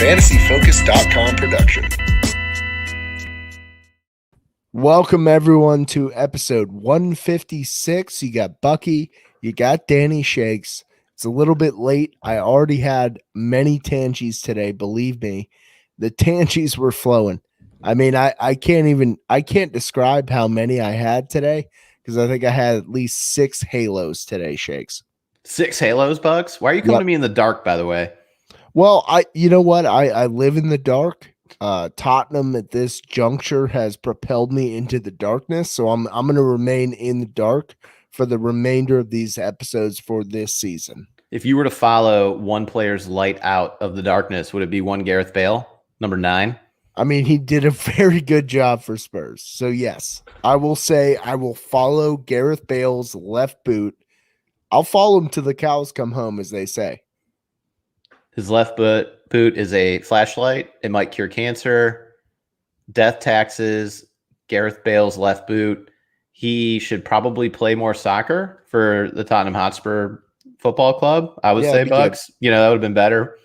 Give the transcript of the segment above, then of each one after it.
fantasyfocus.com production. Welcome, everyone, to episode 156. You got Bucky, you got Danny Shakes. It's a little bit late. I already had many Tangies today, believe me. The Tangies were flowing. I mean, I can't describe how many I had today because I think I had at least 6 Halos today, Shakes. 6 Halos, Bucks? Why are you coming to me in the dark, by the way? Well, you know what? I live in the dark. Tottenham at this juncture has propelled me into the darkness, so I'm going to remain in the dark for the remainder of these episodes for this season. If you were to follow one player's light out of the darkness, would it be one Gareth Bale, number 9? I mean, he did a very good job for Spurs. So yes, I will say I will follow Gareth Bale's left boot. I'll follow him till the cows come home, as they say. His left boot is a flashlight. It might cure cancer, death taxes. Gareth Bale's left boot. He should probably play more soccer for the Tottenham Hotspur Football Club. I would say, Bucks. Good. That would have been better.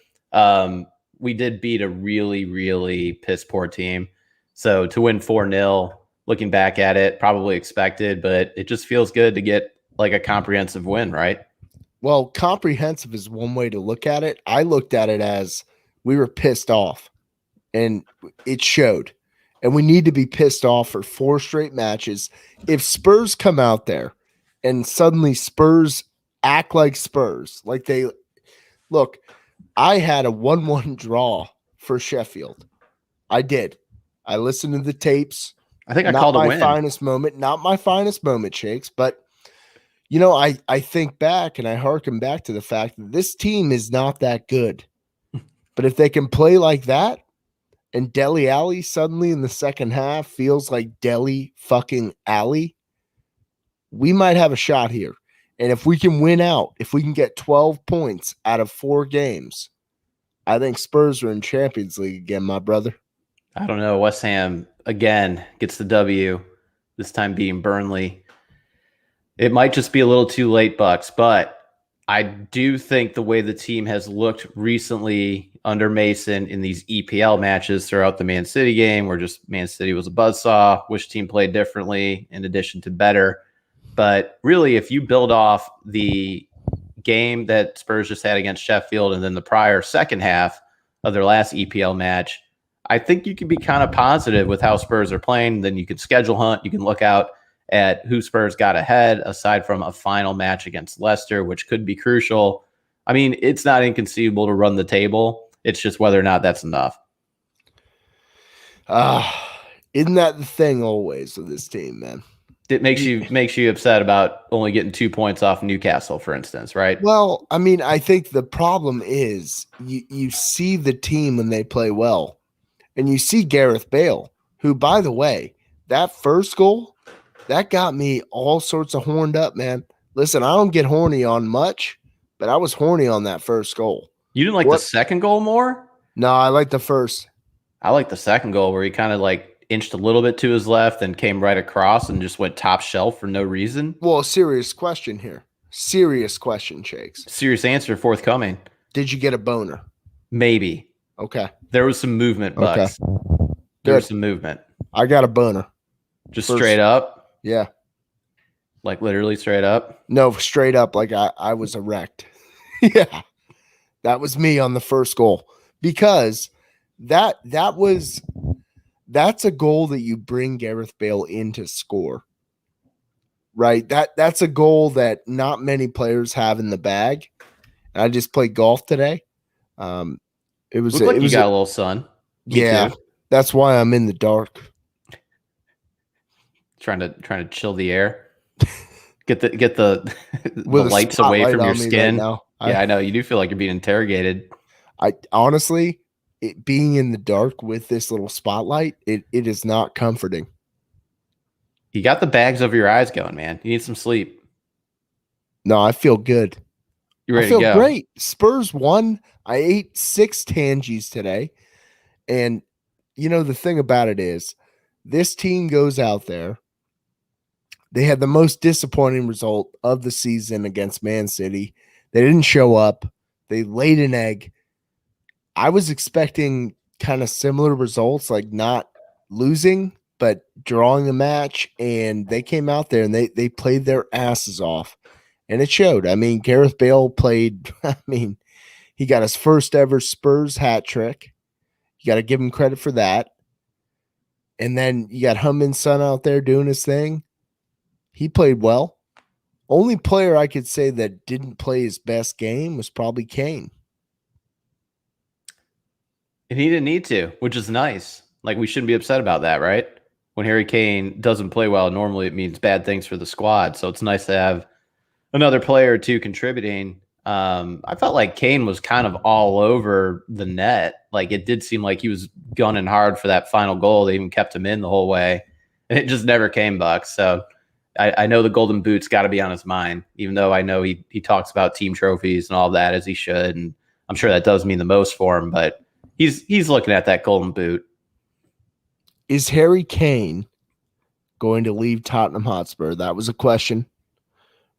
We did beat a really, really piss poor team. So to win 4-0, looking back at it, probably expected, but it just feels good to get like a comprehensive win, right? Well, comprehensive is one way to look at it. I looked at it as we were pissed off, and it showed. And we need to be pissed off for 4 straight matches. If Spurs come out there and suddenly Spurs act like Spurs, like they look, I had a 1-1 draw for Sheffield. I did. I listened to the tapes. I think I called a win. Not my finest moment, Shakes, but I think back and I hearken back to the fact that this team is not that good. But if they can play like that, and Dele Alli suddenly in the second half feels like Dele fucking Alli, we might have a shot here. And if we can win out, if we can get 12 points out of 4 games, I think Spurs are in Champions League again, my brother. I don't know. West Ham, again, gets the W, this time beating Burnley. It might just be a little too late, Bucks, but I do think the way the team has looked recently under Mason in these EPL matches throughout the Man City game, where just Man City was a buzzsaw, which team played differently in addition to better. But really, if you build off the game that Spurs just had against Sheffield and then the prior second half of their last EPL match, I think you can be kind of positive with how Spurs are playing. Then you can schedule hunt. You can look out at who Spurs got ahead, aside from a final match against Leicester, which could be crucial. I mean, it's not inconceivable to run the table. It's just whether or not that's enough. Isn't that the thing always with this team, man? It makes you upset about only getting 2 points off Newcastle, for instance, right? Well, I mean, I think the problem is you see the team when they play well, and you see Gareth Bale, who, by the way, that first goal, that got me all sorts of horned up, man. Listen, I don't get horny on much, but I was horny on that first goal. You didn't like the second goal more? No, I like the first. I like the second goal where he kind of like inched a little bit to his left and came right across and just went top shelf for no reason. Well, serious question here. Serious question, Shakes. Serious answer forthcoming. Did you get a boner? Maybe. Okay. There was some movement, Bucks. Okay. There was some movement. I got a boner. Just straight up? Yeah. Like literally straight up? No, straight up like I was erect. Yeah. That was me on the first goal. Because that's a goal that you bring Gareth Bale in to score. Right? That's a goal that not many players have in the bag. And I just played golf today. It was you got a little sun. Yeah. That's why I'm in the dark. Trying to chill the air. Get the lights away from your skin. Right now. I know. You do feel like you're being interrogated. I honestly, being in the dark with this little spotlight, it is not comforting. You got the bags over your eyes going, man. You need some sleep. No, I feel good. You ready to go? I feel great. Spurs won. I ate 6 Tangies today. And, the thing about it is, this team goes out there. They had the most disappointing result of the season against Man City. They didn't show up. They laid an egg. I was expecting kind of similar results, like not losing, but drawing a match. And they came out there and they played their asses off. And it showed. I mean, Gareth Bale played, I mean, he got his first ever Spurs hat trick. You got to give him credit for that. And then you got Heung-min Son out there doing his thing. He played well. Only player I could say that didn't play his best game was probably Kane. And he didn't need to, which is nice. Like, we shouldn't be upset about that, right? When Harry Kane doesn't play well, normally it means bad things for the squad. So it's nice to have another player or two contributing. I felt like Kane was kind of all over the net. Like, it did seem like he was gunning hard for that final goal. They even kept him in the whole way. And it just never came, Bucks. So I know the Golden Boot's got to be on his mind, even though I know he talks about team trophies and all that as he should. And I'm sure that does mean the most for him, but he's looking at that Golden Boot. Is Harry Kane going to leave Tottenham Hotspur? That was a question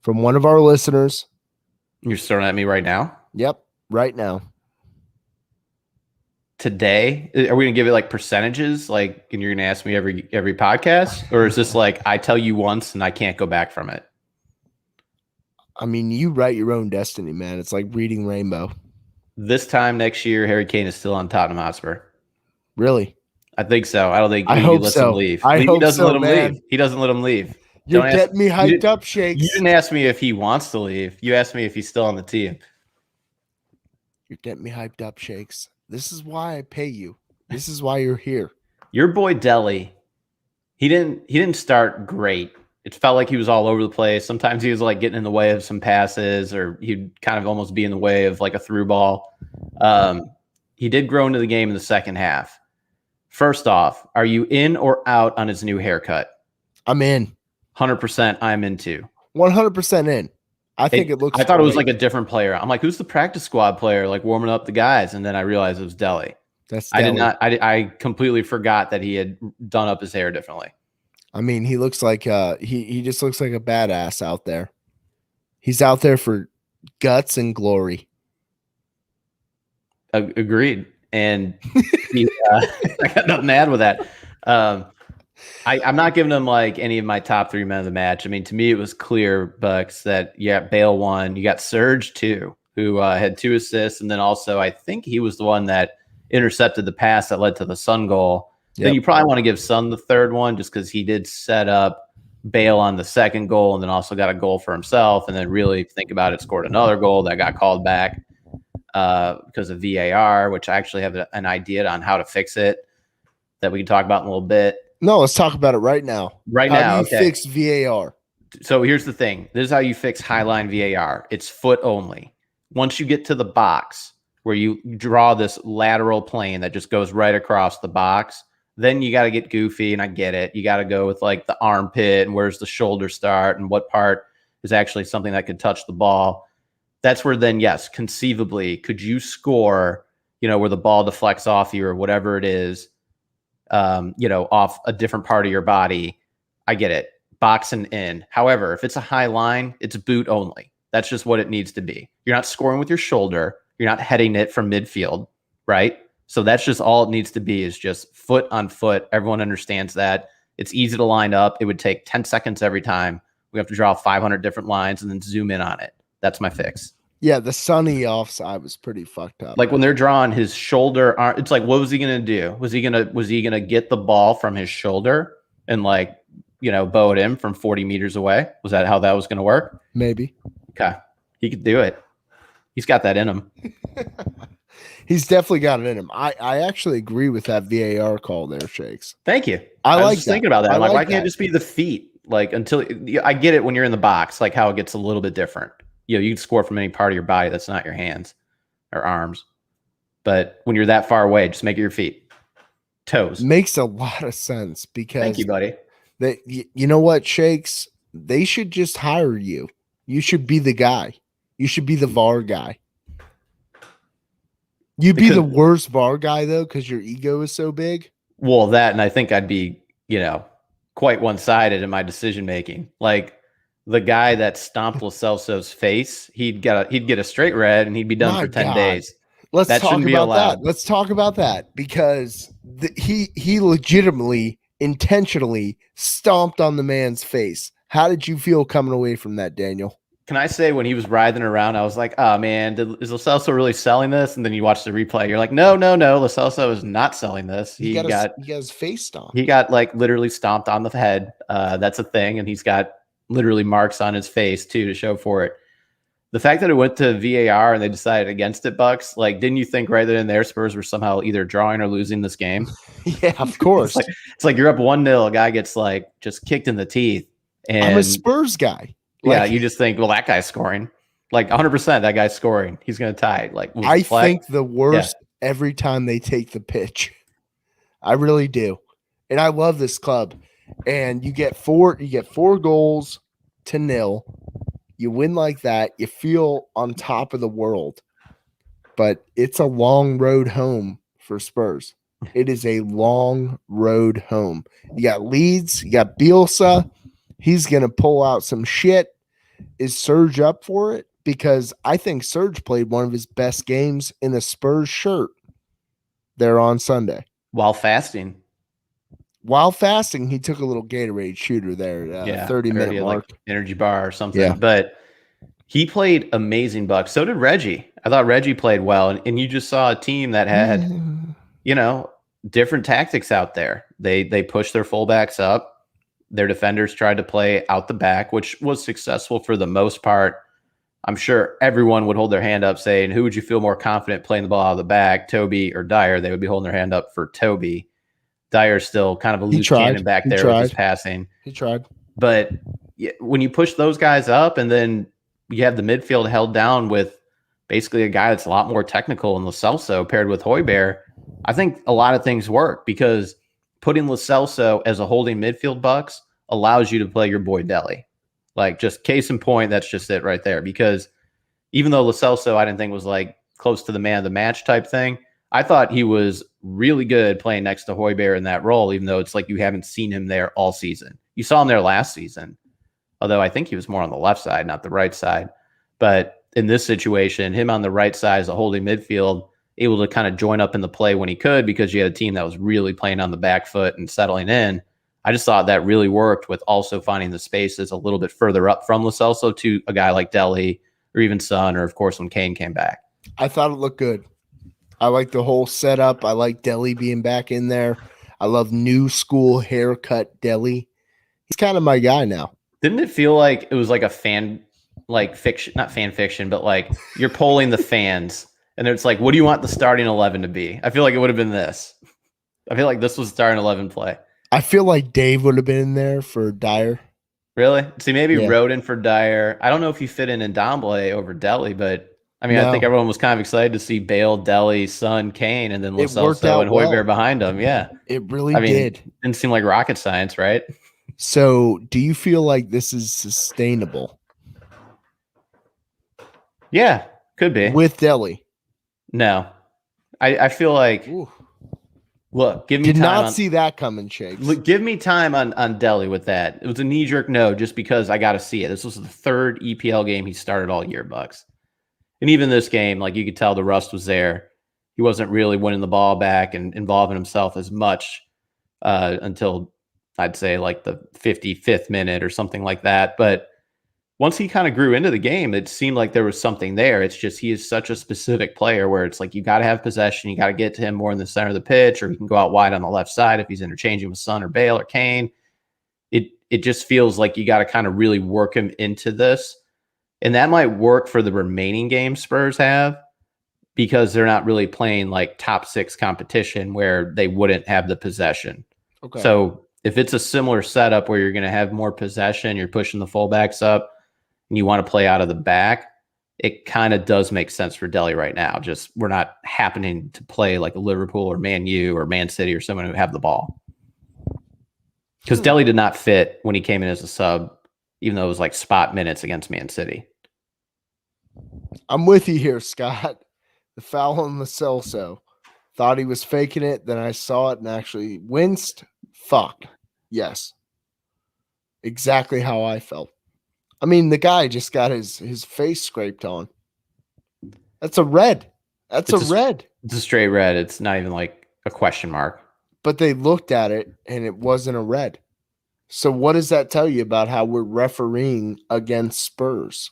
from one of our listeners. You're throwing at me right now? Yep, right now. Today? Are we going to give it like percentages? Like, and you're going to ask me every podcast? Or is this like I tell you once and I can't go back from it? I mean, you write your own destiny, man. It's like reading Rainbow. This time next year, Harry Kane is still on Tottenham Hotspur. Really? I think so. I don't think he lets so. him leave. He doesn't let him man. leave. He doesn't let him leave. You're getting me hyped up, Shakes. You didn't ask me if he wants to leave. You asked me if he's still on the team. You're getting me hyped up, Shakes. This is why I pay you. This is why you're here. Your boy Dele, he didn't start great. It felt like he was all over the place. Sometimes he was like getting in the way of some passes, or he'd kind of almost be in the way of like a through ball. He did grow into the game in the second half. First off, are you in or out on his new haircut? I'm in. 100% I'm into. 100% in. I think it looks I thought it was like a different player. I'm like, who's the practice squad player like warming up the guys? And then I realized it was Dele. That's Dele. I did not. I completely forgot that he had done up his hair differently. I mean, he looks like he just looks like a badass out there. He's out there for guts and glory. Agreed. And I got nothing to add with that. I'm not giving him like any of my top three men of the match. I mean, to me, it was clear, Bucks, that Bale won. You got Serge too, who had 2 assists, and then also I think he was the one that intercepted the pass that led to the Son goal. Yep. Then you probably want to give Son the third one just because he did set up Bale on the second goal, and then also got a goal for himself. And then really think about it, scored another goal that got called back because of VAR, which I actually have an idea on how to fix it that we can talk about in a little bit. No, let's talk about it right now. How do you fix VAR? So here's the thing. This is how you fix highline VAR. It's foot only. Once you get to the box where you draw this lateral plane that just goes right across the box, then you got to get goofy, and I get it. You got to go with like the armpit and where's the shoulder start and what part is actually something that could touch the ball. That's where then, yes, conceivably, could you score, where the ball deflects off you or whatever it is, off a different part of your body. I get it. Box and in. However, if it's a high line, it's boot only. That's just what it needs to be. You're not scoring with your shoulder. You're not heading it from midfield, right? So that's just all it needs to be, is just foot on foot. Everyone understands that. It's easy to line up. It would take 10 seconds every time. We have to draw 500 different lines and then zoom in on it. That's my fix. Yeah, the Sonny offside was pretty fucked up. Like when they're drawing his shoulder, it's like, what was he gonna do? Was he gonna get the ball from his shoulder and bow it in from 40 meters away? Was that how that was gonna work? Maybe. Okay, he could do it. He's got that in him. He's definitely got it in him. I actually agree with that VAR call there, Shakes. Thank you. I was just thinking about that. I'm like, why can't it just be the feet? Like, until I get it when you're in the box, like how it gets a little bit different. You can score from any part of your body that's not your hands or arms. But when you're that far away, just make it your feet. Toes. Makes a lot of sense because thank you, buddy. You know what, Shakes? They should just hire you. You should be the guy. You should be the VAR guy. You'd be the worst VAR guy, though, because your ego is so big. Well, that, and I think I'd be, quite one-sided in my decision-making. Like, the guy that stomped Lo Celso's face, he'd get a straight red and he'd be done for 10 days. Let's That talk shouldn't be about that. allowed. Let's talk about that because he legitimately, intentionally stomped on the man's face. How did you feel coming away from that, Daniel? Can I say when he was writhing around, I was like, oh man, is Lo Celso really selling this? And then you watch the replay, you're like, no, no, no, Lo Celso is not selling this. He got his face stomped. He got like literally stomped on the head. That's a thing, and he's got literally marks on his face too to show for it. The fact that it went to VAR and they decided against it, Bucks, like, didn't you think right then and there Spurs were somehow either drawing or losing this game? Yeah, of course. It's like you're up 1-0, a guy gets like just kicked in the teeth. And I'm a Spurs guy. Yeah, you just think, well, that guy's scoring. Like 100%, that guy's scoring. He's going to tie. Like, I think the worst every time they take the pitch. I really do. And I love this club. And you get 4 goals to 0. You win like that, you feel on top of the world. But it's a long road home for Spurs. It is a long road home. You got Leeds, you got Bielsa. He's going to pull out some shit. Is Serge up for it? Because I think Serge played one of his best games in a Spurs shirt there on Sunday. While fasting. While fasting, he took a little Gatorade shooter there, 30-minute mark. Like energy bar or something. Yeah. But he played amazing, Bucks. So did Reggie. I thought Reggie played well. And you just saw a team that had, different tactics out there. They pushed their fullbacks up. Their defenders tried to play out the back, which was successful for the most part. I'm sure everyone would hold their hand up saying, who would you feel more confident playing the ball out of the back, Toby or Dyer? They would be holding their hand up for Toby. Dyer's still kind of a loose cannon back there with his passing. He tried. But when you push those guys up and then you have the midfield held down with basically a guy that's a lot more technical in Lo Celso paired with Højbjerg, I think a lot of things work because putting Lo Celso as a holding midfield, Bucks, allows you to play your boy Dele. Like, just case in point, that's just it right there. Because even though Lo Celso I didn't think was like close to the man of the match type thing, I thought he was really good playing next to Højbjerg in that role, even though it's like you haven't seen him there all season. You saw him there last season, although I think he was more on the left side, not the right side. But in this situation, him on the right side as a holding midfield, able to kind of join up in the play when he could because you had a team that was really playing on the back foot and settling in. I just thought that really worked with also finding the spaces a little bit further up from Lo Celso to a guy like Dele or even Son, or of course when Kane came back. I thought it looked good. I like the whole setup. I like Dele being back in there. I love new school haircut Dele. He's kind of my guy now. Didn't it feel like it was like a fan, like fiction, not fan fiction, but like you're polling the fans and it's like, what do you want the starting 11 to be? I feel like it would have been this. I feel like this was starting 11 play. I feel like Dave would have been in there for Dyer. Really? See, maybe Rodin for Dyer. I don't know if you fit in Ndombele over Dele, but I mean, I think everyone was kind of excited to see Bale, Dele, Son, Kane, and then Lo Celso and Højbjerg behind them. Yeah. It really did. Didn't seem like rocket science, right? So do you feel like this is sustainable? Yeah, could be. With Dele? No. I feel like... Ooh. Look, give me time. Did not see that coming, Shakes. Look, give me time on Dele with that. It was a knee-jerk no just because I got to see it. This was the third EPL game he started all year, Bucks. And even this game, like you could tell the rust was there. He wasn't really winning the ball back and involving himself as much until I'd say like the 55th minute or something like that. But once he kind of grew into the game, it seemed like there was something there. It's just he is such a specific player where it's like you got to have possession. You got to get to him more in the center of the pitch, or he can go out wide on the left side if he's interchanging with Son or Bale or Kane. It just feels like you got to kind of really work him into this. And that might work for the remaining games Spurs have because they're not really playing like top 6 competition where they wouldn't have the possession. Okay. So if it's a similar setup where you're going to have more possession, you're pushing the fullbacks up, and you want to play out of the back, it kind of does make sense for Dele right now. Just we're not happening to play like a Liverpool or Man U or Man City or someone who have the ball. Because Dele did not fit when he came in as a sub, even though it was like spot minutes against Man City. I'm with you here, Scott. The foul on Lo Celso. Thought he was faking it. Then I saw it and actually winced. Fuck. Yes. Exactly how I felt. I mean, the guy just got his face scraped on. That's a red. That's a red. It's a straight red. It's not even like a question mark. But they looked at it and it wasn't a red. So what does that tell you about how we're refereeing against Spurs?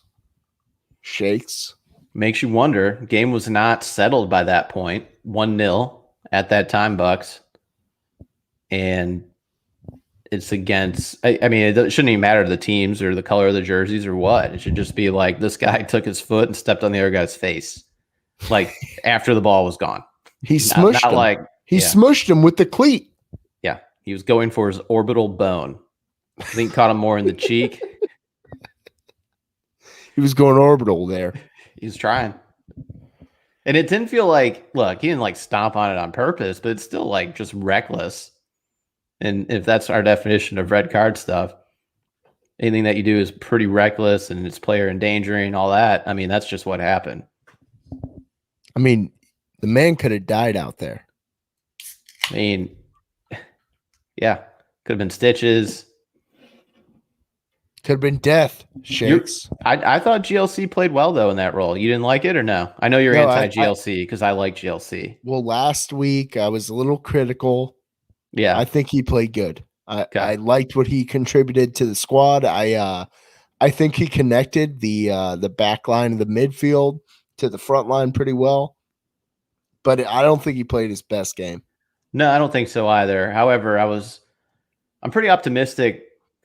Shakes. Makes you wonder. Game was not settled by that point. 1-0 at that time, Bucks. And it's against, I mean, it shouldn't even matter to the teams or the color of the jerseys or what. It should just be like this guy took his foot and stepped on the other guy's face, like after the ball was gone. He smushed him. Like he smushed him with the cleat. Yeah, he was going for his orbital bone. I think caught him more in the cheek. He was going orbital there. He was trying. And it didn't feel like, look, he didn't like stomp on it on purpose, but it's still like just reckless. And if that's our definition of red card stuff, anything that you do is pretty reckless and it's player endangering, all that. I mean, that's just what happened. I mean, the man could have died out there. I mean, yeah, could have been stitches. Could have been death. Shakes. I thought GLC played well, though, in that role. You didn't like it or no? I know you're anti-GLC because I like GLC. Well, last week I was a little critical. Yeah. I think he played good. I liked what he contributed to the squad. I think he connected the back line of the midfield to the front line pretty well. But I don't think he played his best game. No, I don't think so either. However, I'm pretty optimistic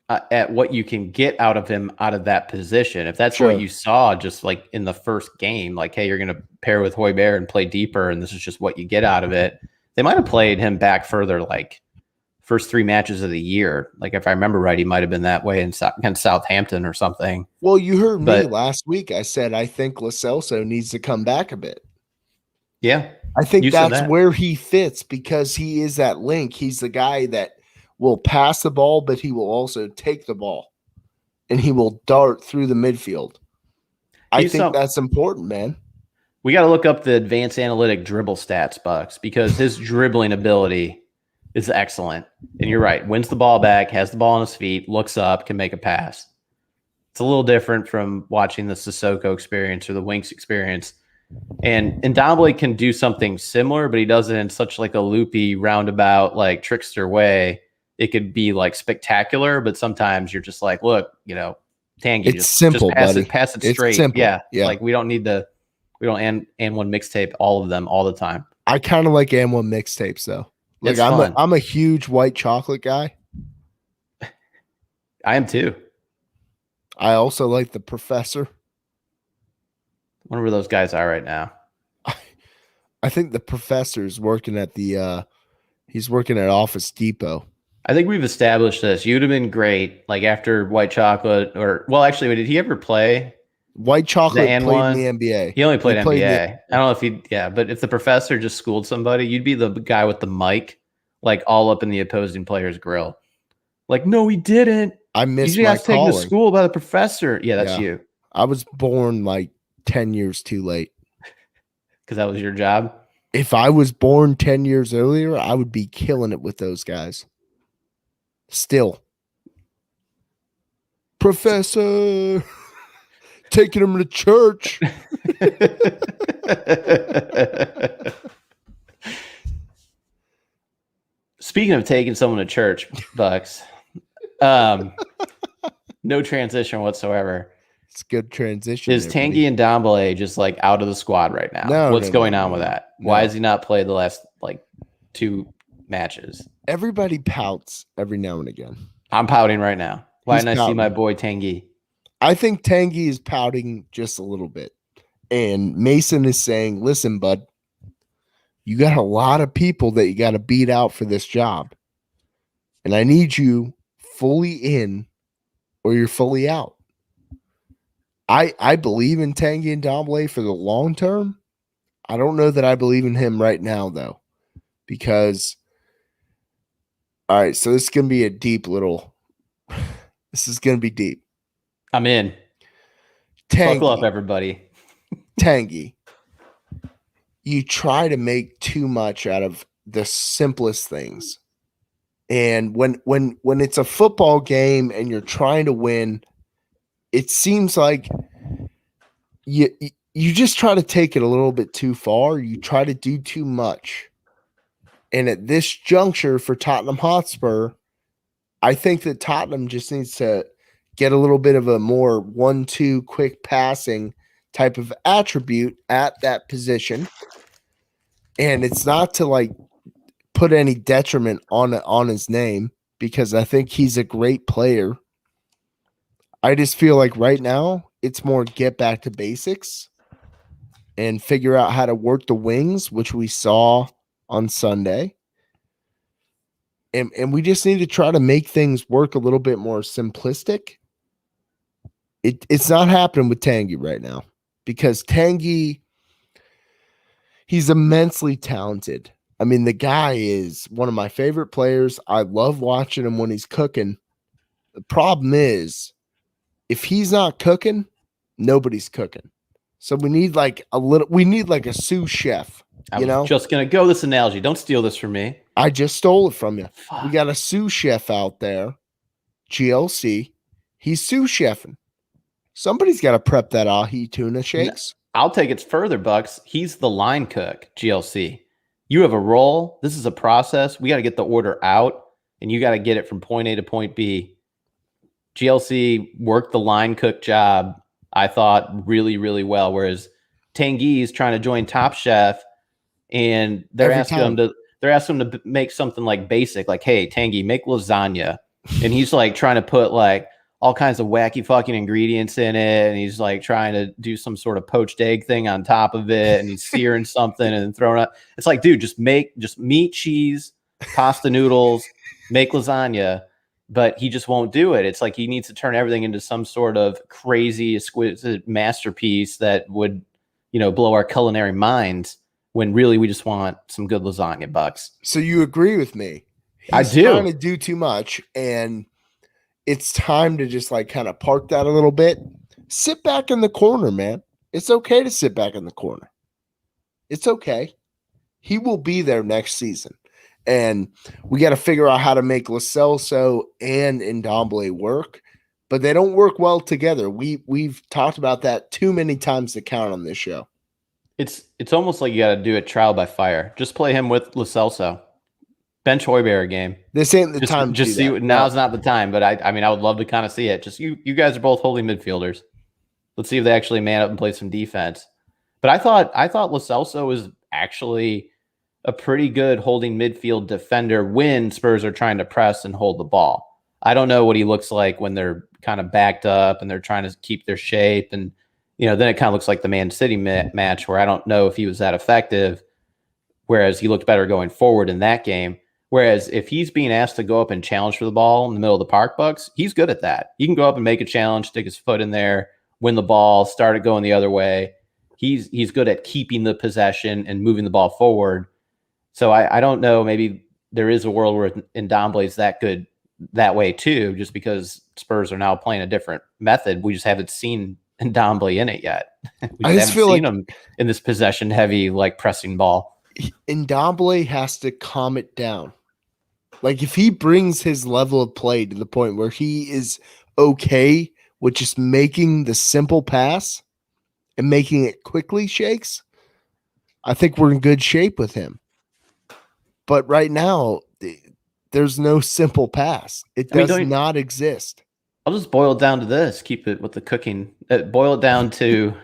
at what you can get out of him out of that position. If that's what you saw just like in the first game, like, hey, you're going to pair with Højbjerg and play deeper, and this is just what you get out of it. They might have played him back further, like first 3 matches of the year. Like if I remember right, he might have been that way against Southampton or something. Well, you heard me last week. I said I think Lo Celso needs to come back a bit. Yeah. I think that's where he fits because he is that link. He's the guy that will pass the ball, but he will also take the ball and he will dart through the midfield. I think that's important, man. We got to look up the advanced analytic dribble stats, Bucks, because his dribbling ability is excellent. And you're right. Wins the ball back, has the ball on his feet, looks up, can make a pass. It's a little different from watching the Sissoko experience or the Winks experience. And Ndombele can do something similar, but he does it in such like a loopy, roundabout, like trickster way. It could be like spectacular, but sometimes you're just like, look, Tangie, it's simple, just buddy. pass it straight. It's simple. Yeah. Like we don't and one mixtape all of them all the time. I kind of like and one mixtapes though. Like I'm a huge white chocolate guy. I am too. I also like the Professor. I wonder where those guys are right now. I think the Professor's working at he's working at Office Depot. I think we've established this. You'd have been great, like after White Chocolate, actually, did he ever play? White Chocolate played in the NBA. He only played NBA. I don't know if but if the Professor just schooled somebody, you'd be the guy with the mic, like all up in the opposing player's grill. Like, no, he didn't. I missed you my got taken to school by the Professor. Yeah, that's you. I was born like 10 years too late. Because that was your job? If I was born 10 years earlier, I would be killing it with those guys. Still. Professor, taking him to church. Speaking of taking someone to church, Bucks, no transition whatsoever. It's a good transition. Is Tangie and Ndombele just like out of the squad right now? What's going on with that? Why has he not played the last like 2 matches? Everybody pouts every now and again. I'm pouting right now. Why didn't I see my boy Tangie? I think Tangie is pouting just a little bit. And Mason is saying, listen, bud, you got a lot of people that you got to beat out for this job. And I need you fully in or you're fully out. I believe in Tangie and Ndombele for the long term. I don't know that I believe in him right now, though. Because, all right, so this is going to be a deep little, this is going to be deep. I'm in. Tangie, buckle up, everybody. Tangie, you try to make too much out of the simplest things. And when it's a football game and you're trying to win, it seems like you just try to take it a little bit too far. You try to do too much. And at this juncture for Tottenham Hotspur, I think that Tottenham just needs to get a little bit of a more 1-2 quick passing type of attribute at that position. And it's not to like put any detriment on his name, because I think he's a great player. I just feel like right now it's more get back to basics and figure out how to work the wings, which we saw on Sunday. And we just need to try to make things work a little bit more simplistic. It's not happening with Tangie right now, because Tangie, he's immensely talented. I mean, the guy is one of my favorite players. I love watching him when he's cooking. The problem is, if he's not cooking, nobody's cooking. So we need like a sous chef. I was just going to go this analogy. Don't steal this from me. I just stole it from you. Fuck. We got a sous chef out there, GLC. He's sous chefing. Somebody's got to prep that ahi tuna shakes. I'll take it further, Bucks. He's the line cook, GLC. You have a role. This is a process. We got to get the order out, and you got to get it from point A to point B. GLC worked the line cook job, I thought, really, really well, whereas Tangie's trying to join Top Chef, and they're asking him to make something like basic, like, hey, Tangie, make lasagna. And he's like trying to put like all kinds of wacky fucking ingredients in it, and he's like trying to do some sort of poached egg thing on top of it, and he's searing something and throwing it. It's like, dude, just meat, cheese, pasta noodles, make lasagna. But he just won't do it. It's like he needs to turn everything into some sort of crazy, exquisite masterpiece that would, blow our culinary minds, when really we just want some good lasagna, Bucks. So you agree with me? I do. He's trying to do too much, and it's time to just like kind of park that a little bit. Sit back in the corner, man. It's okay to sit back in the corner. It's okay. He will be there next season. And we got to figure out how to make Lo Celso and Ndombele work, but they don't work well together. We've talked about that too many times to count on this show. It's almost like you got to do it trial by fire. Just play him with Lo Celso. Bench Højbjerg game. This ain't the time. Just see. Now's not the time. But I mean, I would love to kind of see it. Just you guys are both holding midfielders. Let's see if they actually man up and play some defense. But I thought Lo Celso was actually a pretty good holding midfield defender when Spurs are trying to press and hold the ball. I don't know what he looks like when they're kind of backed up and they're trying to keep their shape. And, then it kind of looks like the Man City match, where I don't know if he was that effective, whereas he looked better going forward in that game. Whereas if he's being asked to go up and challenge for the ball in the middle of the park, Bucks, he's good at that. He can go up and make a challenge, stick his foot in there, win the ball, start it going the other way. He's good at keeping the possession and moving the ball forward. So I don't know, maybe there is a world where Ndombele is that good that way too, just because Spurs are now playing a different method. We just haven't seen Ndombele in it yet. We just haven't seen him in this possession-heavy, like, pressing ball. Ndombele has to calm it down. Like, if he brings his level of play to the point where he is okay with just making the simple pass and making it quickly, Shakes, I think we're in good shape with him. But right now, there's no simple pass. It does not exist. I'll just boil it down to this. Keep it with the cooking. Boil it down to,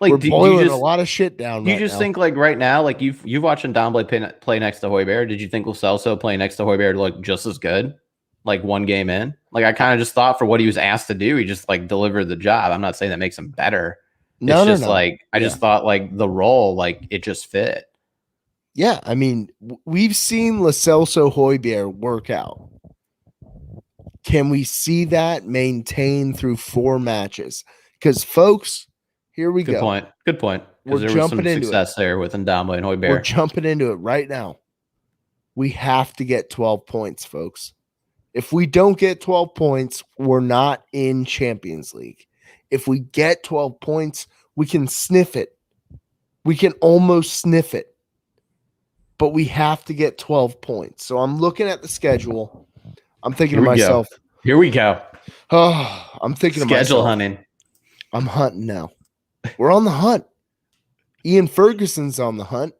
like, we're boiling a lot of shit down. You just think, like, right now, like, you've watched Ndombele play next to Højbjerg. Did you think Lo Celso playing next to Højbjerg look just as good, like, one game in? Like, I kind of just thought for what he was asked to do, he just, like, delivered the job. I'm not saying that makes him better. No. Like, I just thought, like, the role, like, it just fit. Yeah, I mean, we've seen Lo Celso Højbjerg work out. Can we see that maintain through 4 matches? Because, folks, here we go. Good point. We're there jumping was some into success there with Ndombele and Højbjerg. We're jumping into it right now. We have to get 12 points, folks. If we don't get 12 points, we're not in Champions League. If we get 12 points, we can sniff it. We can almost sniff it. But we have to get 12 points. So I'm looking at the schedule. I'm thinking to myself. Here we go. Oh, I'm thinking schedule to myself. Hunting. I'm hunting now. We're on the hunt. Ian Ferguson's on the hunt.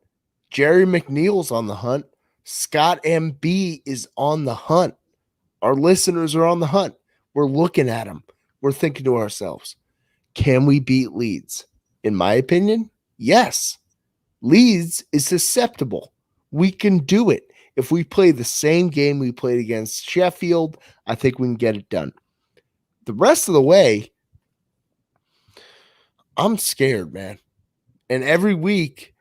Jerry McNeil's on the hunt. Scott MB is on the hunt. Our listeners are on the hunt. We're looking at them. We're thinking to ourselves, can we beat Leeds? In my opinion, yes. Leeds is susceptible. We can do it. If we play the same game we played against Sheffield, I think we can get it done. The rest of the way, I'm scared, man. And every week,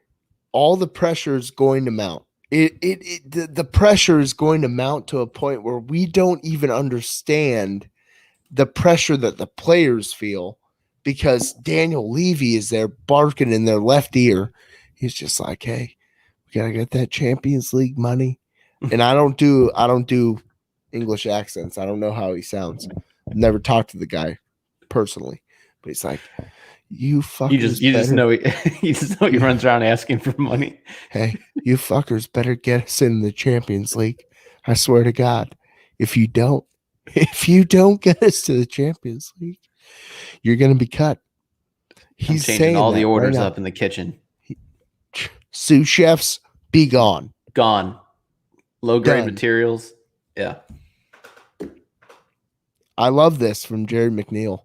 all the pressure is going to mount. The pressure is going to mount to a point where we don't even understand the pressure that the players feel because Daniel Levy is there barking in their left ear. He's just like, hey, we gotta get that Champions League money. And I don't do English accents. I don't know how he sounds. I've never talked to the guy personally, but he's like, you fuckers. You just know he runs around asking for money. Hey, you fuckers better get us in the Champions League. I swear to God, if you don't get us to the Champions League, you're gonna be cut. He's changing all the orders up in the kitchen. Sous chefs, be gone. Gone. Low grade materials. Yeah. I love this from Jerry McNeil.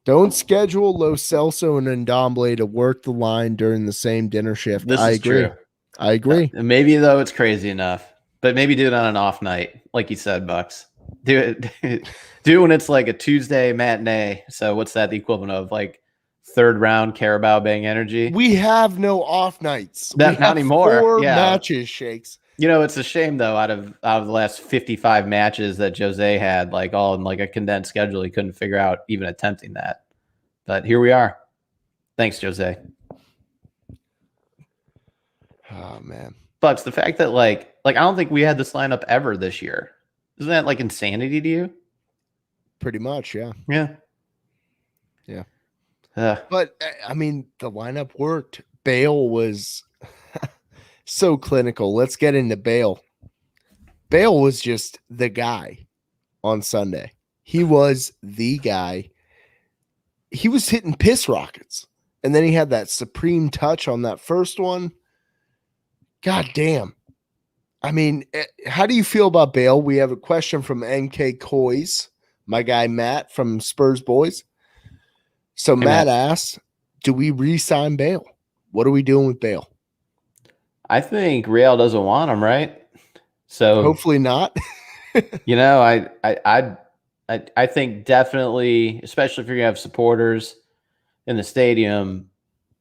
Don't schedule Lo Celso and Ndomble to work the line during the same dinner shift. I agree. True. I agree. Maybe though it's crazy enough, but maybe do it on an off night, like you said, Bucks. Do it when it's like a Tuesday matinee. So what's that the equivalent of? Like third round Carabao Bang Energy. We have no off nights. Not anymore. 4 matches, Shakes. You know, it's a shame though. Out of the last 55 matches that Jose had, like all in like a condensed schedule, he couldn't figure out even attempting that. But here we are. Thanks, Jose. Oh man, Bucks. The fact that like I don't think we had this lineup ever this year. Isn't that like insanity to you? Pretty much, yeah. Yeah. But I mean, the lineup worked. Bale was so clinical. Let's get into Bale. Bale was just the guy on Sunday. He was the guy. He was hitting piss rockets. And then he had that supreme touch on that first one. God damn. I mean, how do you feel about Bale? We have a question from NK Coys, my guy Matt from Spurs Boys. So hey, Matt asks, do we re-sign Bale? What are we doing with Bale? I think Real doesn't want him, right? So hopefully not. You know, I think definitely, especially if you're gonna have supporters in the stadium,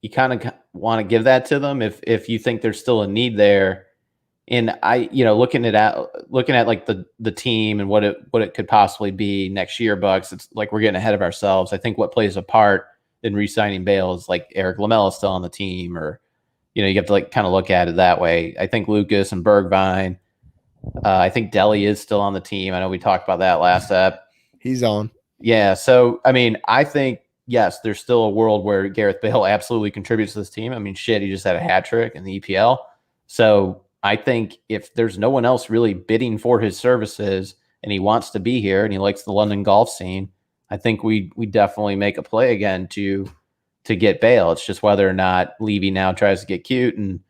you kind of want to give that to them if you think there's still a need there. And looking at like the team and what it could possibly be next year, Bucks, it's like we're getting ahead of ourselves. I think what plays a part in re-signing Bale is like Eric Lamela still on the team, or you have to like kind of look at it that way. I think Lucas and Bergvine. I think Deli is still on the team. I know we talked about that last ep. He's on. Yeah. So I mean, I think yes, there's still a world where Gareth Bale absolutely contributes to this team. I mean, shit, he just had a hat trick in the EPL. So I think if there's no one else really bidding for his services and he wants to be here and he likes the London golf scene, I think we definitely make a play again to get Bale. It's just whether or not Levy now tries to get cute and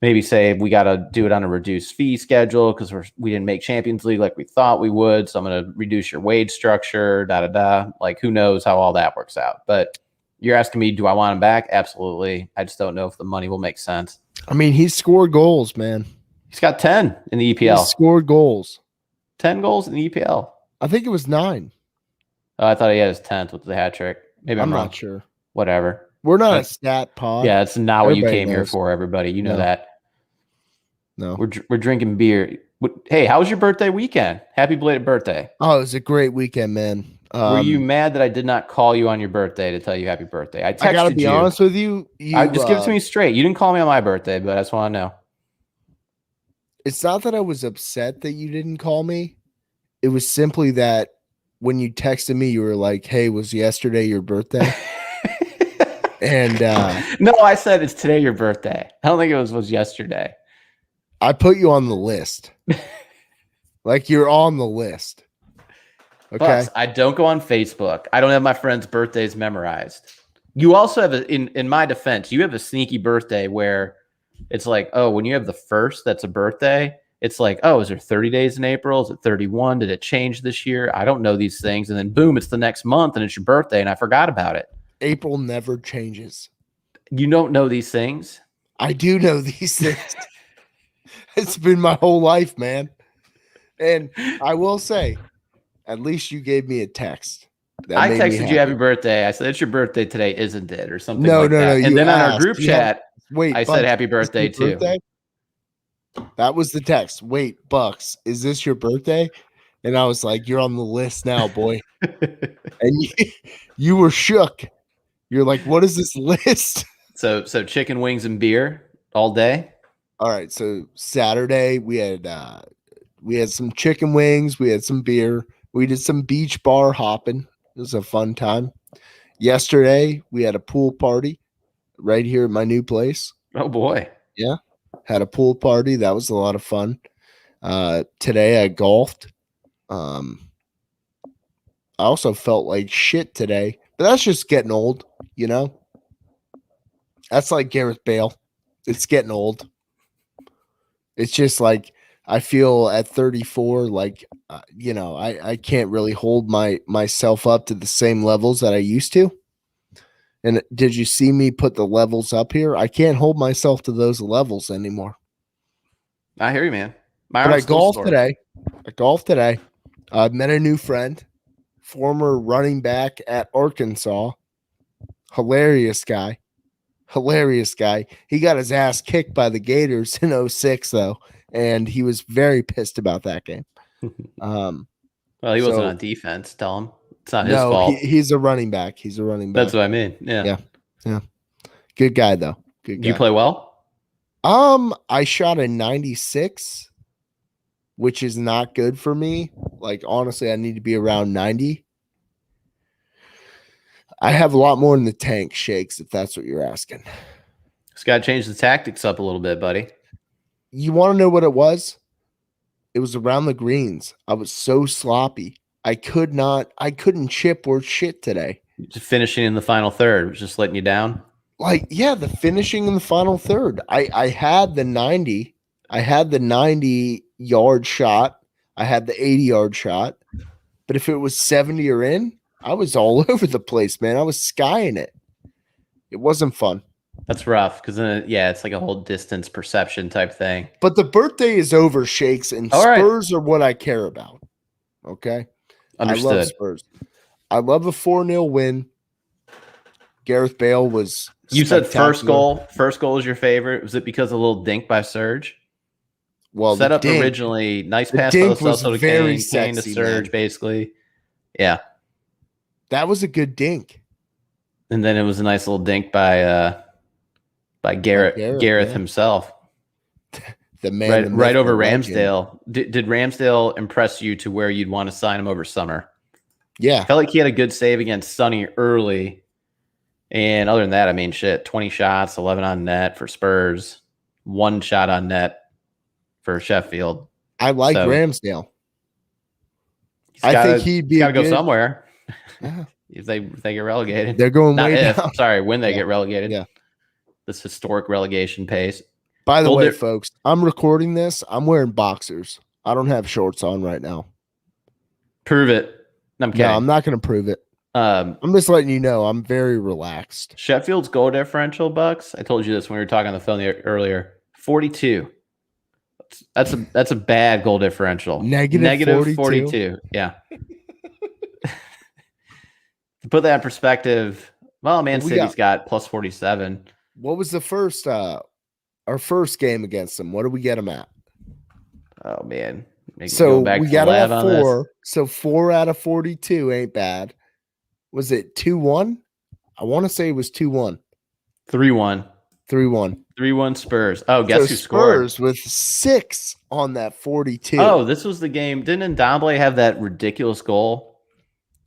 maybe say we got to do it on a reduced fee schedule because we didn't make Champions League like we thought we would. So I'm going to reduce your wage structure, Like who knows how all that works out. But you're asking me, do I want him back? Absolutely. I just don't know if the money will make sense. I mean, he's scored goals, man. He's got 10 in the EPL. He's scored goals. 10 goals in the EPL. I think it was 9. Oh, I thought he had his 10th with the hat trick. Maybe I'm wrong. Not sure. Whatever. We're not a stat pod. Yeah, it's not what you came here for, everybody. You know that. No. We're drinking beer. Hey, how was your birthday weekend? Happy belated birthday. Oh, it was a great weekend, man. Were you mad that I did not call you on your birthday to tell you happy birthday? I texted you. I gotta be honest with you. Just give it to me straight. You didn't call me on my birthday, but I just want to know. It's not that I was upset that you didn't call me. It was simply that when you texted me, you were like, hey, was yesterday your birthday? And no, I said it's today your birthday. I don't think it was yesterday. I put you on the list. Like you're on the list. Okay. Plus, I don't go on Facebook. I don't have my friends' birthdays memorized. You also have in my defense, you have a sneaky birthday where it's like, oh, when you have the first, that's a birthday. It's like, oh, is there 30 days in April? Is it 31? Did it change this year? I don't know these things. And then boom, it's the next month and it's your birthday and I forgot about it. April never changes. You don't know these things? I do know these things. It's been my whole life, man. And I will say, at least you gave me a text. That I made me texted you happy happy. birthday. I said, it's your birthday today, isn't it? Or something No, like no, no. that. And You then on our asked. group chat, Wait, I Bucks, said happy is this birthday your too. birthday? That was the text. Wait, Bucks, is this your birthday? And I was like, you're on the list now, boy. And you were shook. You're like, what is this list? So chicken wings and beer all day. All right. So Saturday we had some chicken wings, we had some beer, we did some beach bar hopping. It was a fun time. Yesterday we had a pool party right here at my new place. Oh boy. Yeah. Had a pool party. That was a lot of fun. Today I golfed. I also felt like shit today, but that's just getting old, you know? That's like Gareth Bale. It's getting old. It's just like I feel at 34, like, I can't really hold myself up to the same levels that I used to. And did you see me put the levels up here? I can't hold myself to those levels anymore. I hear you, man. But I golfed today. I met a new friend, former running back at Arkansas. Hilarious guy. He got his ass kicked by the Gators in 06, though, and he was very pissed about that game. Well, he wasn't on defense. Tell him it's not his fault. He's a running back. That's what I mean. Yeah. Good guy, though. Good guy. You play well? I shot a 96, which is not good for me. Like, honestly, I need to be around 90. I have a lot more in the tank, Shakes, if that's what you're asking. Just got to change the tactics up a little bit, buddy. You want to know what it was? It was around the greens. I was so sloppy. I couldn't chip or shit today. Just finishing in the final third was just letting you down. Like, yeah, the finishing in the final third. I had the 90. I had the 90-yard shot. I had the 80-yard shot. But if it was 70 or in, I was all over the place, man. I was skying it. It wasn't fun. That's rough because then, it's like a whole distance perception type thing. But the birthday is over, Shakes, and all Spurs are what I care about. Okay? Understood. I love Spurs. I love a 4-0 win. Gareth Bale was You said first goal. First goal was your favorite. Was it because of a little dink by Serge? Well, set up dink, originally. Nice pass to Kane to Serge, man. Basically. Yeah. That was a good dink. And then it was a nice little dink by Gareth himself. The man right over Ramsdale. Did Ramsdale impress you to where you'd want to sign him over summer? Yeah. I felt like he had a good save against Sonny early. And other than that, I mean, 20 shots, 11 on net for Spurs, 1 shot on net for Sheffield. I like Ramsdale. I think he'd be got to go somewhere. Yeah. if they get relegated. They're going way down. Sorry, when they get relegated. Yeah. This historic relegation pace. By the way, folks, I'm recording this. I'm wearing boxers. I don't have shorts on right now. Prove it. I'm kidding. No, I'm not going to prove it. I'm just letting you know I'm very relaxed. Sheffield's goal differential, Bucks. I told you this when we were talking on the phone earlier. 42. That's a bad goal differential. Negative 42. Yeah. To put that in perspective, well, Man City's got plus 47. What was the first our first game against them? What did we get them at? Oh man. So we got them at 4. So 4 out of 42 ain't bad. Was it 2-1? I want to say it was 2-1. 3-1. 3-1. 3-1 Spurs. Oh, guess who scored? Spurs with 6 on that 42. Oh, this was the game. Didn't Ndombele have that ridiculous goal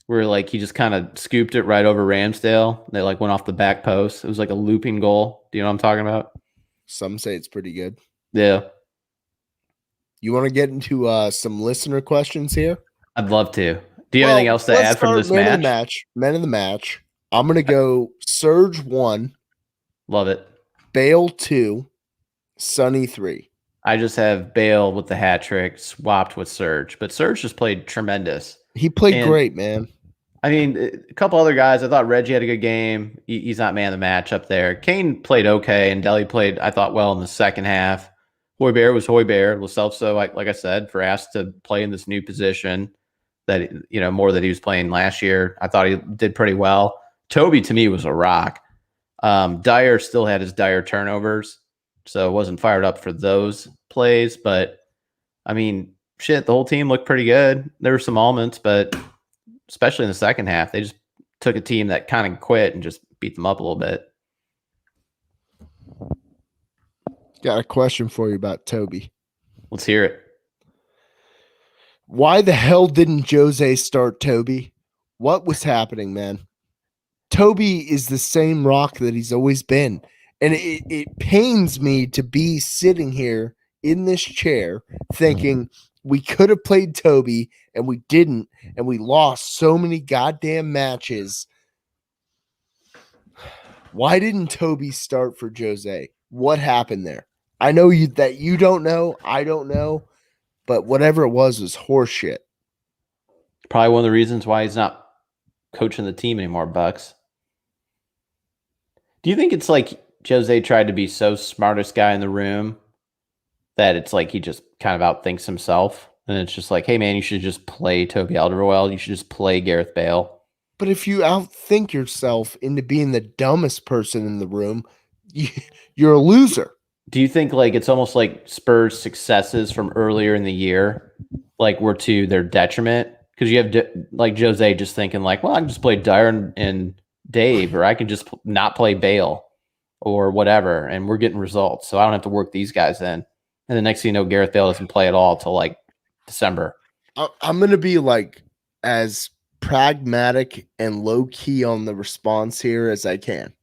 where like he just kind of scooped it right over Ramsdale? They like went off the back post. It was like a looping goal. Do you know what I'm talking about? Some say it's pretty good. Yeah. You want to get into some listener questions here? I'd love to. Do you have anything else to add from this match? Men of the match. I'm gonna go Surge 1, Love it. Bale 2, Sonny 3. I just have Bale with the hat trick swapped with Surge, but Surge just played tremendous. He played And great, man. I mean, a couple other guys. I thought Reggie had a good game. He's not man of the match up there. Kane played okay, and Delhi played, I thought, well in the second half. Hoiberg was Hoiberg. Lo Celso, like I said, for asked to play in this new position that more that he was playing last year. I thought he did pretty well. Toby to me was a rock. Dyer still had his Dyer turnovers, so wasn't fired up for those plays. But I mean, shit, the whole team looked pretty good. There were some moments, but especially in the second half, they just took a team that kind of quit and just beat them up a little bit. Got a question for you about Toby. Let's hear it. Why the hell didn't Jose start Toby? What was happening, man? Toby is the same rock that he's always been. And it pains me to be sitting here in this chair thinking we could have played Toby and we didn't, and we lost so many goddamn matches. Why didn't Toby start for Jose? What happened there? I know that you don't know. I don't know. But whatever it was horseshit. Probably one of the reasons why he's not coaching the team anymore, Bucks. Do you think it's like Jose tried to be so smartest guy in the room that it's like he just kind of outthinks himself? And it's just like, hey, man, you should just play Toby Alderweireld. You should just play Gareth Bale. But if you outthink yourself into being the dumbest person in the room, you're a loser. Do you think like it's almost like Spurs' successes from earlier in the year like were to their detriment? Because you have like Jose just thinking like, well, I can just play Dyer and Dave, or I can just not play Bale or whatever, and we're getting results. So I don't have to work these guys in. And the next thing you know, Gareth Bale doesn't play at all till like December. I'm going to be like as pragmatic and low key on the response here as I can.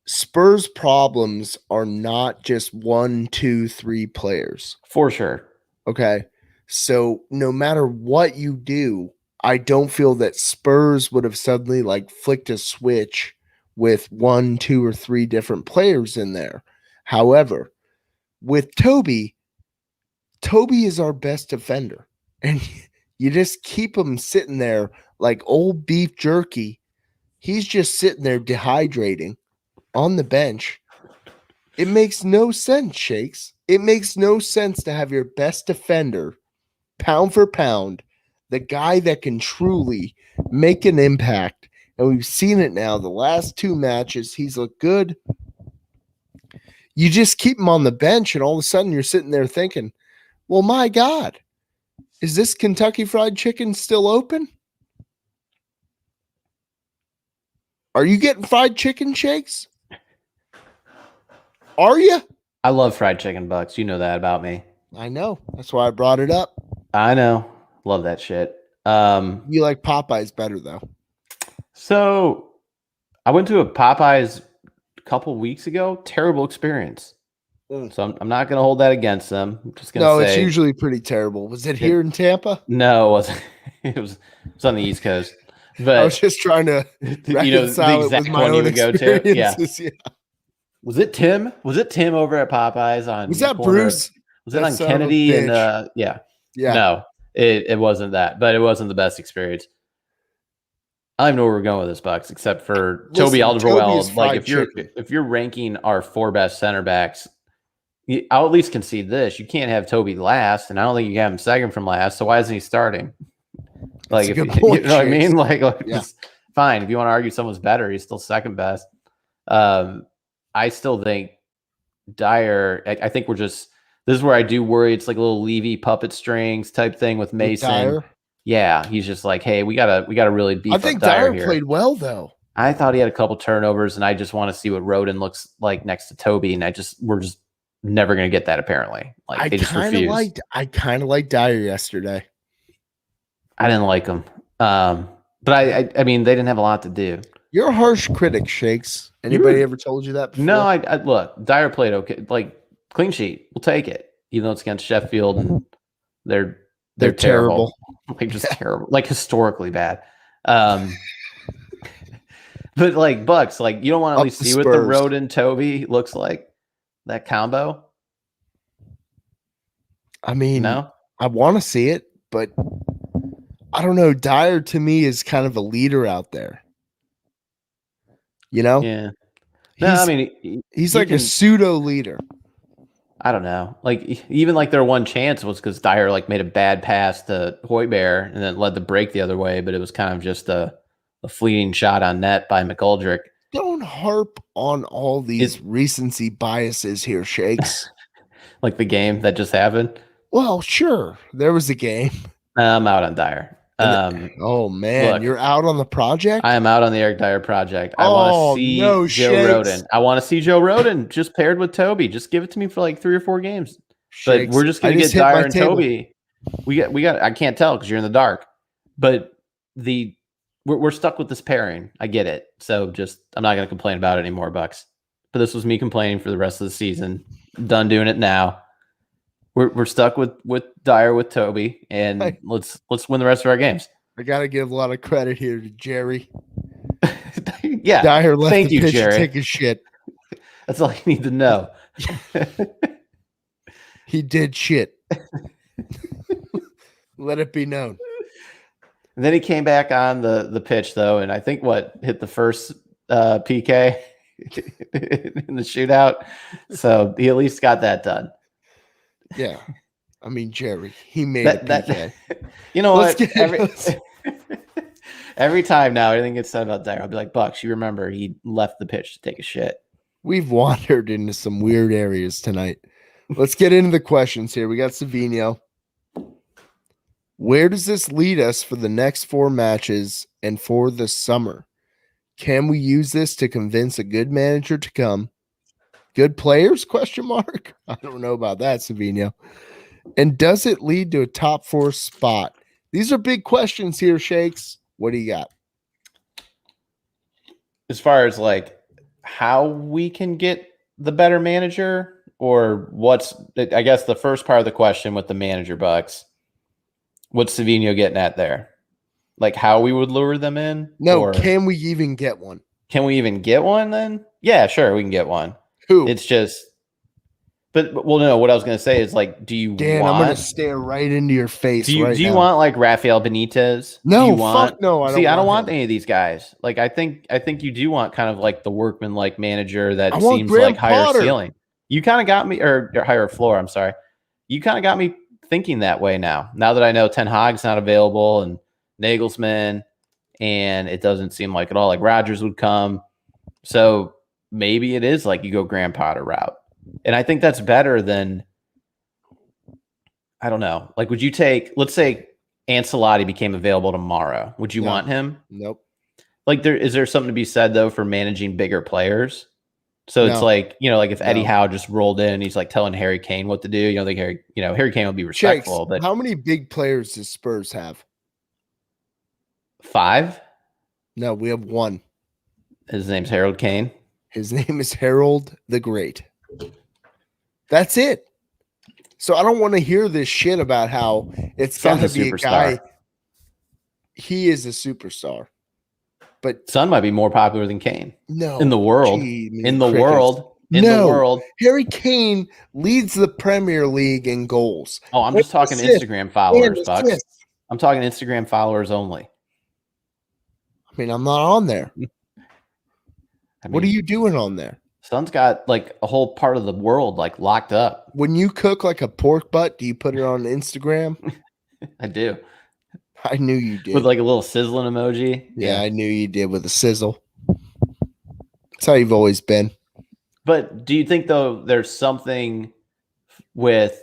Spurs' problems are not just 1, 2, 3 players. For sure. Okay. So no matter what you do, I don't feel that Spurs would have suddenly like flicked a switch with 1, 2, or 3 different players in there. However, with Toby is our best defender. And you just keep him sitting there like old beef jerky. He's just sitting there dehydrating on the bench. It makes no sense, Shakes. It makes no sense to have your best defender, pound for pound, the guy that can truly make an impact. And we've seen it now. The last 2 matches, he's looked good. You just keep him on the bench, and all of a sudden you're sitting there thinking, well, my God, is this Kentucky Fried Chicken still open? Are you getting fried chicken, Shakes? Are you? I love fried chicken, Bucks. You know that about me. I know. That's why I brought it up. I know. Love that shit. You like Popeyes better, though. So I went to a Popeyes a couple weeks ago. Terrible experience. So I'm not going to hold that against them. I'm just going to say. No, it's usually pretty terrible. Was it here in Tampa? No, it wasn't. It was on the East Coast. But I was just trying to reconcile it with my own experiences. Yeah. Was it Tim? Was it Tim over at Popeyes on? Was that Bruce? Was it on Kennedy and yeah? No, it wasn't that, but it wasn't the best experience. I don't even know where we're going with this, Bucks, except for Toby Alderweireld. Like if you're ranking our 4 best center backs, I'll at least concede this: you can't have Toby last, and I don't think you can have him second from last. So why isn't he starting? Like, if, point, you know what I mean? Like yeah. Fine. If you want to argue someone's better, he's still second best. I still think Dyer. I think we're just. This is where I do worry. It's like a little Levy puppet strings type thing with Mason. Dyer? Yeah, he's just like, hey, we gotta really beef up Dyer here. I think Dyer played well though. I thought he had a couple turnovers, and I just want to see what Rodin looks like next to Toby, and we're just never gonna get that apparently. Like they just refuse. I kind of liked Dyer yesterday. I didn't like him, but I mean they didn't have a lot to do. You're a harsh critic, Shakes. Anybody ever told you that before? No, I look. Dyer played okay. Like clean sheet, we'll take it. Even though it's against Sheffield, and they're terrible. Like just terrible. Like historically bad. Um, but like Bucks, like you don't want to at Up least the see what the Spurs. Roden Toby looks like, that combo. I mean, No, I want to see it, but I don't know. Dyer to me is kind of a leader out there. You know, yeah, no. I mean, he's you like a can. pseudo leader. I don't know. Like even like their one chance was because Dyer like made a bad pass to Hoiberg and then led the break the other way, but it was kind of just a fleeting shot on net by McGoldrick. Don't harp on all these recency biases here, Shakes. Like the game that just happened. Well, sure, there was a game. I'm out on Dyer. Oh man, Look, you're out on the project. I am out on the Eric Dyer project. I want to Oh see no, Joe Shakes. Roden. I want to see Joe Roden just paired with Toby. Just give it to me for like 3 or 4 games. But Shakes. we're just I gonna just get hit Dyer my and table. Toby. We got. I can't tell because you're in the dark. But we're stuck with this pairing. I get it. So just I'm not gonna complain about it anymore, Bucks. But this was me complaining for the rest of the season. Done doing it now. We're stuck with Dyer with Toby, and Hey. let's win the rest of our games. I gotta give a lot of credit here to Jerry. Yeah. Dyer left Thank the you, pitch Jerry. to take a shit. That's all you need to know. He did shit. Let it be known. And then he came back on the pitch though, and I think hit the first PK in the shootout. So he at least got that done. Yeah. I mean, Jerry, he made a PK. You know what? Every time now, anything gets said about Dyer, I'll be like, Bucks, you remember he left the pitch to take a shit. We've wandered into some weird areas tonight. Let's get into the questions here. We got Savino. Where does this lead us for the next 4 matches and for the summer? Can we use this to convince a good manager to come? Good players? Question mark. I don't know about that, Savino. And does it lead to a top 4 spot? These are big questions here, Shakes. What do you got? As far as like how we can get the better manager, or I guess the first part of the question with the manager, Bucks. What's Savino getting at there? Like how we would lure them in? No, or can we even get one? Can we even get one then? Yeah, sure, we can get one. Who? It's just, but well, no. What I was gonna say is like, do you Dan, want? I'm gonna stare right into your face. Do you now. want like Rafael Benitez? No, do you want, fuck no. I don't want any of these guys. Like I think you do want kind of like the workman like manager that seems like higher ceiling. You kind of got me, or higher floor. I'm sorry. You kind of got me thinking that way now. Now that I know Ten Hag's not available and Nagelsmann, and it doesn't seem like at all like Rodgers would come. So maybe it is like you go Graham Potter route. And I think that's better than, I don't know. Like, would you take, let's say Ancelotti became available tomorrow. Would you want him? Nope. Like, is there something to be said though for managing bigger players? So it's like, like if Eddie Howe just rolled in and he's like telling Harry Kane what to do, you don't think Harry Kane would be respectful. Shakes, but how many big players does Spurs have? 5? No, we have 1. His name's Harold Kane. His name is Harold the Great. That's it. So I don't want to hear this shit about how it's got to be a guy. He is a superstar. But Son might be more popular than Kane. No. In the world. In the world. Harry Kane leads the Premier League in goals. Oh, I'm just talking Instagram followers, Bucks. I'm talking Instagram followers only. I mean, I'm not on there. What are you doing on there? Son's got like a whole part of the world like locked up. When you cook like a pork butt, do you put it on Instagram? I do. I knew you did. With like a little sizzling emoji. Yeah, I knew you did with a sizzle. That's how you've always been. But do you think, though, there's something with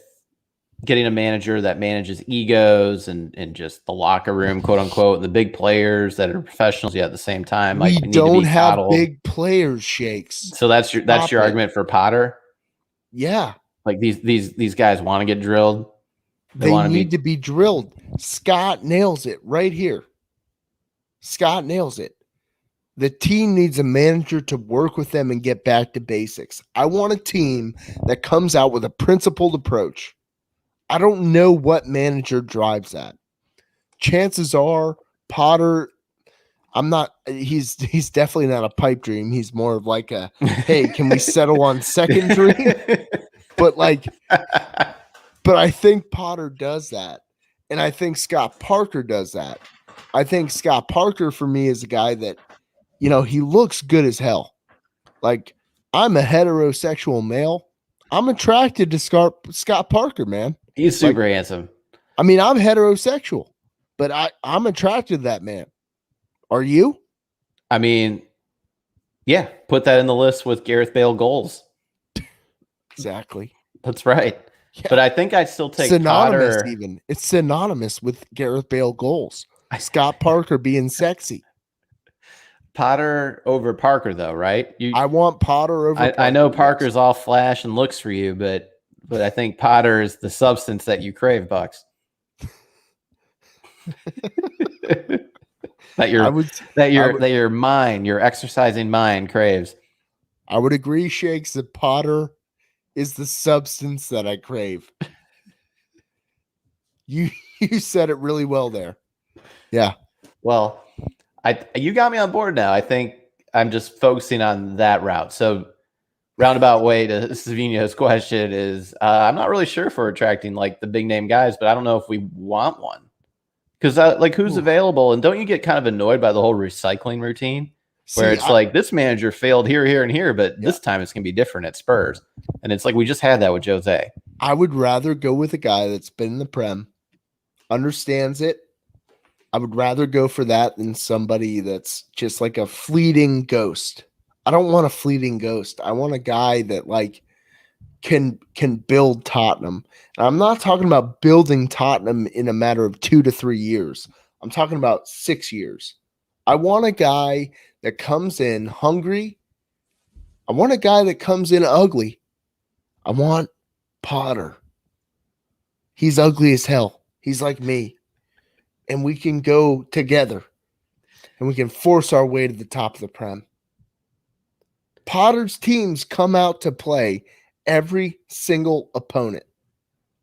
getting a manager that manages egos and just the locker room, quote unquote, and the big players that are professionals yet at the same time? Like, we don't have big players, Shakes. So that's your argument for Potter? Yeah. Like these guys want to get drilled. They need to be drilled. Scott nails it right here. Scott nails it. The team needs a manager to work with them and get back to basics. I want a team that comes out with a principled approach. I don't know what manager drives that. Chances are Potter I'm not. He's definitely not a pipe dream. He's more of like a, hey, can we settle on second dream? But I think Potter does that, and I think Scott Parker does that. I think Scott Parker for me is a guy that, he looks good as hell. Like, I'm a heterosexual male. I'm attracted to Scott Parker, man. He's Like, super handsome. I mean, I'm heterosexual, but I'm attracted to that man. Are you? I mean, yeah, put that in the list with Gareth Bale goals. Exactly. That's right. Yeah. But I think I'd still take synonymous Potter. even. It's synonymous with Gareth Bale goals. Scott Parker being sexy. Potter over Parker, though, right? I want Potter over Parker. I know Parker's all flash and looks for you, but I think Potter is the substance that you crave, Bucks. that your mind, your exercising mind craves. I would agree, Shakes, that Potter is the substance that I crave. You said it really well there. Yeah. Well, you got me on board now. I think I'm just focusing on that route. So roundabout way to Savino's question is I'm not really sure for attracting like the big name guys, but I don't know if we want one. Because like who's available? And don't you get kind of annoyed by the whole recycling routine where it's like this manager failed here, here, and here, but this time it's going to be different at Spurs. And it's like we just had that with Jose. I would rather go with a guy that's been in the Prem, understands it. I would rather go for that than somebody that's just like a fleeting ghost. I don't want a fleeting ghost. I want a guy that like can build Tottenham. And I'm not talking about building Tottenham in a matter of 2 to 3 years. I'm talking about 6 years. I want a guy that comes in hungry. I want a guy that comes in ugly. I want Potter. He's ugly as hell. He's like me. And we can go together. And we can force our way to the top of the Prem. Potter's teams come out to play every single opponent.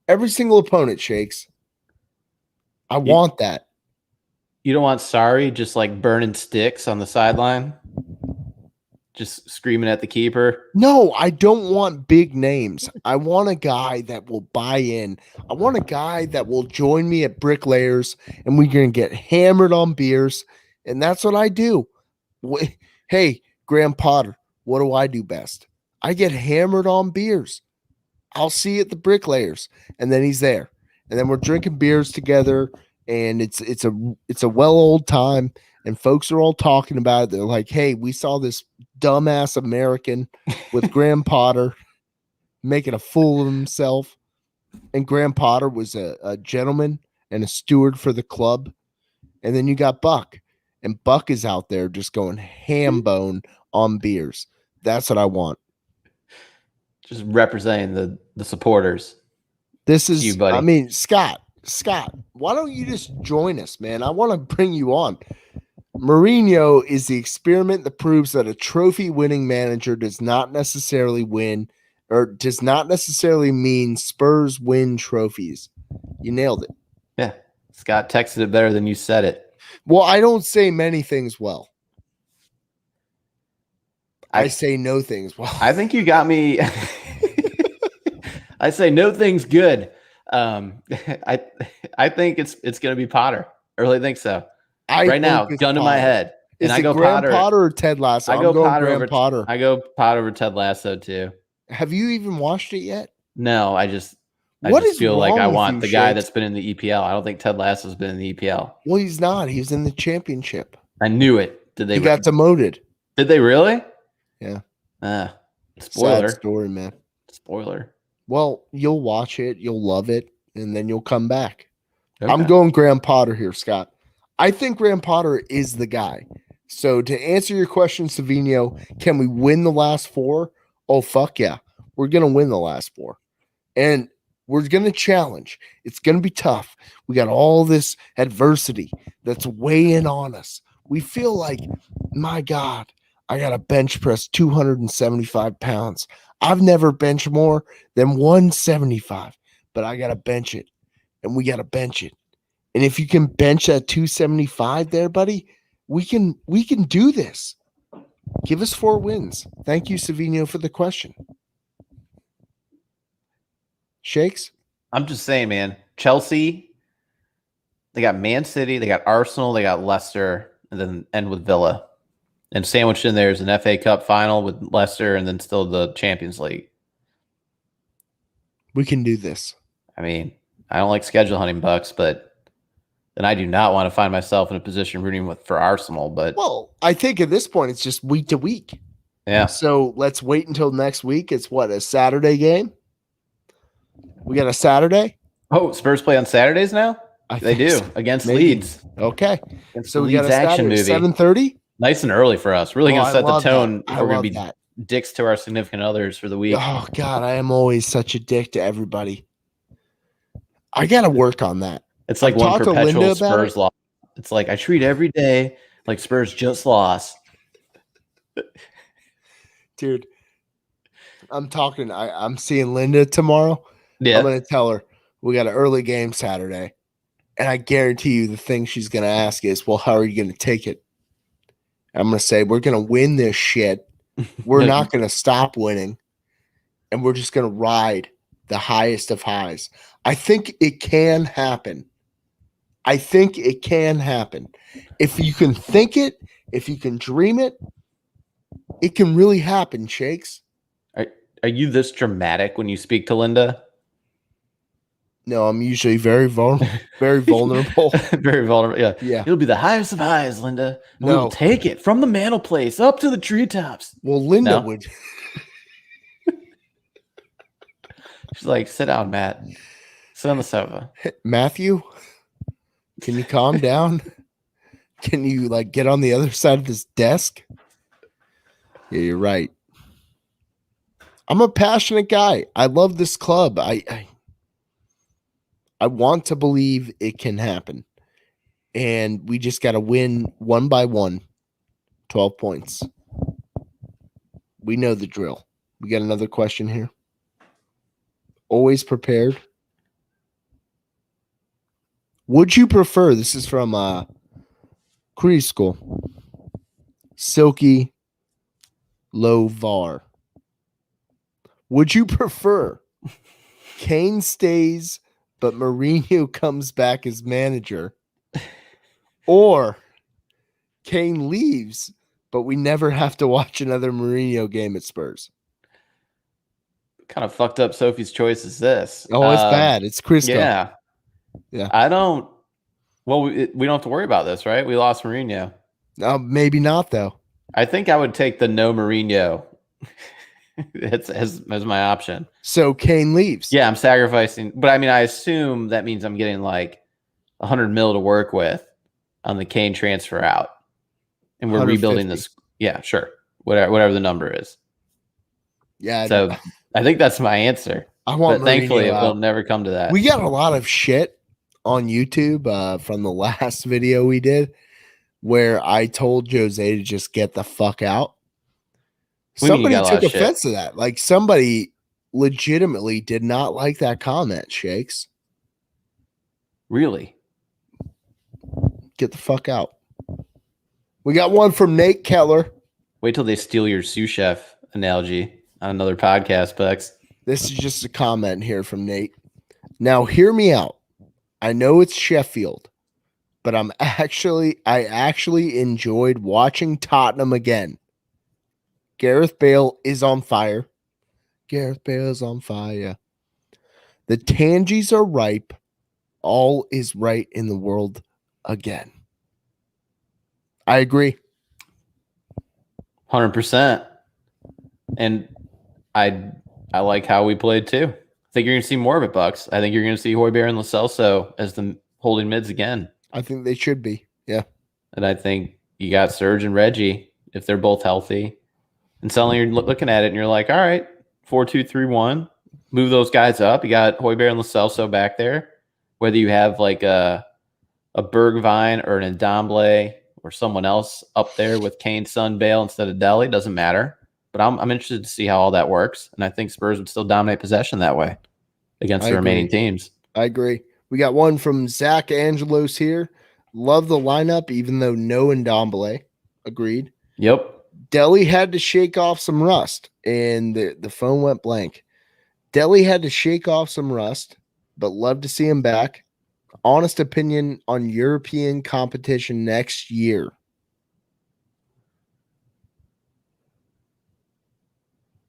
Every single opponent, Shakes. I want that. You don't want Sarri just like burning sticks on the sideline? Just screaming at the keeper? No, I don't want big names. I want a guy that will buy in. I want a guy that will join me at Bricklayers and we're going to get hammered on beers. And that's what I do. Hey, Graham Potter, what do I do best? I get hammered on beers. I'll see you at the Bricklayers. And then he's there. And then we're drinking beers together. And it's a well old time. And folks are all talking about it. They're like, hey, we saw this dumbass American with Graham Potter making a fool of himself. And Graham Potter was a gentleman and a steward for the club. And then you got Buck. And Buck is out there just going ham bone on beers. That's what I want. Just representing the supporters. This is you, buddy. I mean, Scott, why don't you just join us, man? I want to bring you on. Mourinho is the experiment that proves that a trophy-winning manager does not necessarily win or does not necessarily mean Spurs win trophies. You nailed it. Yeah. Scott texted it better than you said it. Well, I don't say many things well. I say no things well. I think you got me. I say no things good. I think it's going to be Potter. I really think so. Right now, gun to my head. And I go Graham Potter or Ted Lasso? I go Potter over Potter. I go Potter over Ted Lasso too. Have you even watched it yet? No, I just feel like I want the guy that's been in the EPL. I don't think Ted Lasso's been in the EPL. Well, he's not. He was in the championship. I knew it. Did they? He got demoted. Did they really? Yeah. Spoiler. Sad story, man. Spoiler. Well, you'll watch it, you'll love it, and then you'll come back. Okay. I'm going Graham Potter here, Scott. I think Graham Potter is the guy. So to answer your question, Savino, can we win the last 4? Oh, fuck yeah. We're going to win the last 4. And we're going to challenge. It's going to be tough. We got all this adversity that's weighing on us. We feel like, my God, I got to bench press 275 pounds. I've never benched more than 175, but I got to bench it. And we got to bench it. And if you can bench that 275 there, buddy, We can do this. Give us 4 wins. Thank you, Savino, for the question. Shakes? I'm just saying, man. Chelsea, they got Man City, they got Arsenal, they got Leicester, and then end with Villa. And sandwiched in there is an FA Cup final with Leicester and then still the Champions League. We can do this. I mean, I don't like schedule hunting, Bucks, but then I do not want to find myself in a position rooting for Arsenal. But well, I think at this point it's just week to week. Yeah. So let's wait until next week. It's what, a Saturday game? We got a Saturday? Oh, Spurs play on Saturdays now? They do so. against Maybe. Leeds. Okay. Against so we Leeds got a action movie. 7:30? Nice and early for us. Really going to set the tone. We're going to be dicks to our significant others for the week. Oh, God, I am always such a dick to everybody. I got to work on that. It's like one perpetual Spurs loss. It's like I treat every day like Spurs just lost. Dude, I'm seeing Linda tomorrow. Yeah. I'm going to tell her we got an early game Saturday. And I guarantee you the thing she's going to ask is, well, how are you going to take it? I'm going to say, we're going to win this shit. We're not going to stop winning. And we're just going to ride the highest of highs. I think it can happen. If you can think it, if you can dream it, it can really happen, Shakes. Are you this dramatic when you speak to Linda? No, I'm usually very vulnerable. Very vulnerable. Very vulnerable. Yeah. Yeah. It'll be the highest of highs, Linda. No. We'll take it from the mantle place up to the treetops. Well, Linda would. She's like, sit down, Matt. Sit on the sofa. Matthew, can you calm down? Can you get on the other side of this desk? Yeah, you're right. I'm a passionate guy. I love this club. I want to believe it can happen. And we just got to win one by one, 12 points. We know the drill. We got another question here. Always prepared. Would you prefer, this is from Cree School, Silky Lovar. Would you prefer Kane stays but Mourinho comes back as manager, or Kane leaves but we never have to watch another Mourinho game at Spurs? Kind of fucked up Sophie's choice is this. Oh, it's bad. It's Crisco. Yeah. Yeah. I don't. Well, we don't have to worry about this, right? We lost Mourinho. Maybe not, though. I think I would take the no Mourinho as my option. So Kane leaves. Yeah, I'm sacrificing. But I mean, I assume that means I'm getting like 100 mil to work with on the Kane transfer out. And we're rebuilding this. Yeah, sure. Whatever the number is. Yeah. So I think that's my answer. But thankfully, it will never come to that. We got a lot of shit on YouTube from the last video we did where I told Jose to just get the fuck out. Somebody took offense to that. Like, somebody legitimately did not like that comment, Shakes. Really? Get the fuck out. We got one from Nate Keller. Wait till they steal your sous chef analogy on another podcast, Bucks. This is just a comment here from Nate. Now, hear me out. I know it's Sheffield, but I actually enjoyed watching Tottenham again. Gareth Bale is on fire. Gareth Bale is on fire. The Tangies are ripe. All is right in the world again. I agree. 100%. And I like how we played too. I think you're going to see more of it, Bucks. I think you're going to see Højbjerg and Lo Celso as the holding mids again. I think they should be. Yeah. And I think you got Serge and Reggie if they're both healthy. And suddenly you're looking at it and you're like, all right, 4-2-3-1. Move those guys up. You got Højbjerg and Lo Celso back there. Whether you have like a Bergwijn or an Ndombele or someone else up there with Kane, Son, Bale instead of Dele, doesn't matter. But I'm interested to see how all that works. And I think Spurs would still dominate possession that way against the remaining teams. I agree. We got one from Zach Angelos here. Love the lineup, even though no Ndombele. Agreed. Yep. Delhi had to shake off some rust, and the phone went blank. Delhi had to shake off some rust, but love to see him back. Honest opinion on European competition next year.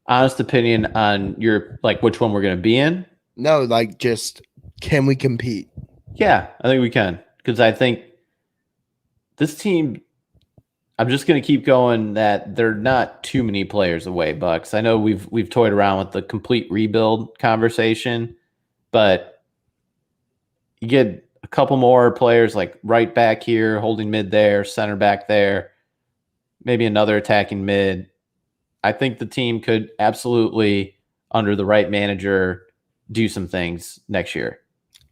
Honest opinion on your like which one we're going to be in? No, like just can we compete? Yeah, I think we can because I think this team. I'm just going to keep going that they're not too many players away, Bucks. I know we've toyed around with the complete rebuild conversation, but you get a couple more players like right back here, holding mid there, center back there, maybe another attacking mid. I think the team could absolutely, under the right manager, do some things next year.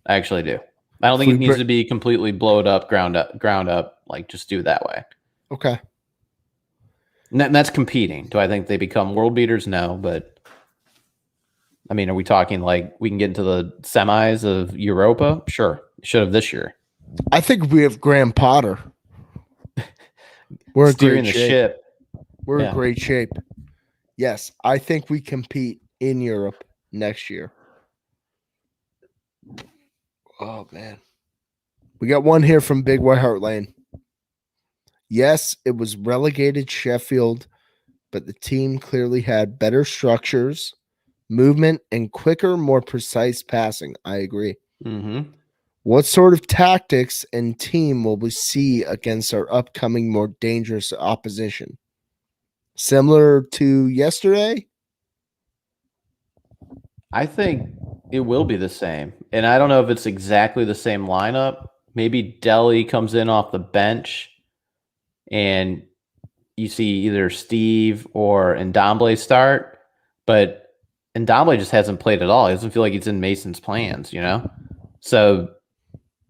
I actually do. I don't If think we it needs br- to be completely blowed up, ground up. Like just do it that way. okay. And that's competing. Do I think they become world beaters? No, but I mean, are we talking like we can get into the semis of Europa? Sure, should have this year. I think we have Graham Potter. We're in Steering great the shape. ship. We're in Yeah. great shape. Yes, I think we compete in Europe next year. Oh man. We got one here from Big White Hart Lane. Yes, it was relegated Sheffield, but the team clearly had better structures, movement, and quicker, more precise passing. I agree. Mm-hmm. What sort of tactics and team will we see against our upcoming, more dangerous opposition? Similar to yesterday? I think it will be the same. And I don't know if it's exactly the same lineup. Maybe Delhi comes in off the bench and you see either Steve or Ndomble start, but Ndomble just hasn't played at all. He doesn't feel like he's in Mason's plans, you know? So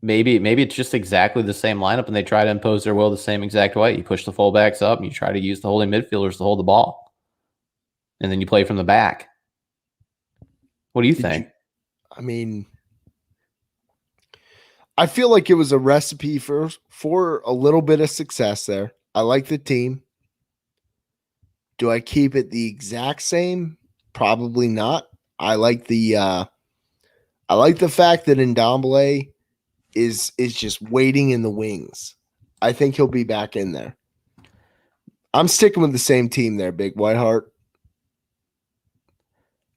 maybe it's just exactly the same lineup and they try to impose their will the same exact way. You push the fullbacks up and you try to use the holding midfielders to hold the ball. And then you play from the back. What do you think? I mean, I feel like it was a recipe for a little bit of success there. I like the team. Do I keep it the exact same? Probably not. I like the fact that Ndombele is just waiting in the wings. I think he'll be back in there. I'm sticking with the same team there, Big Whiteheart.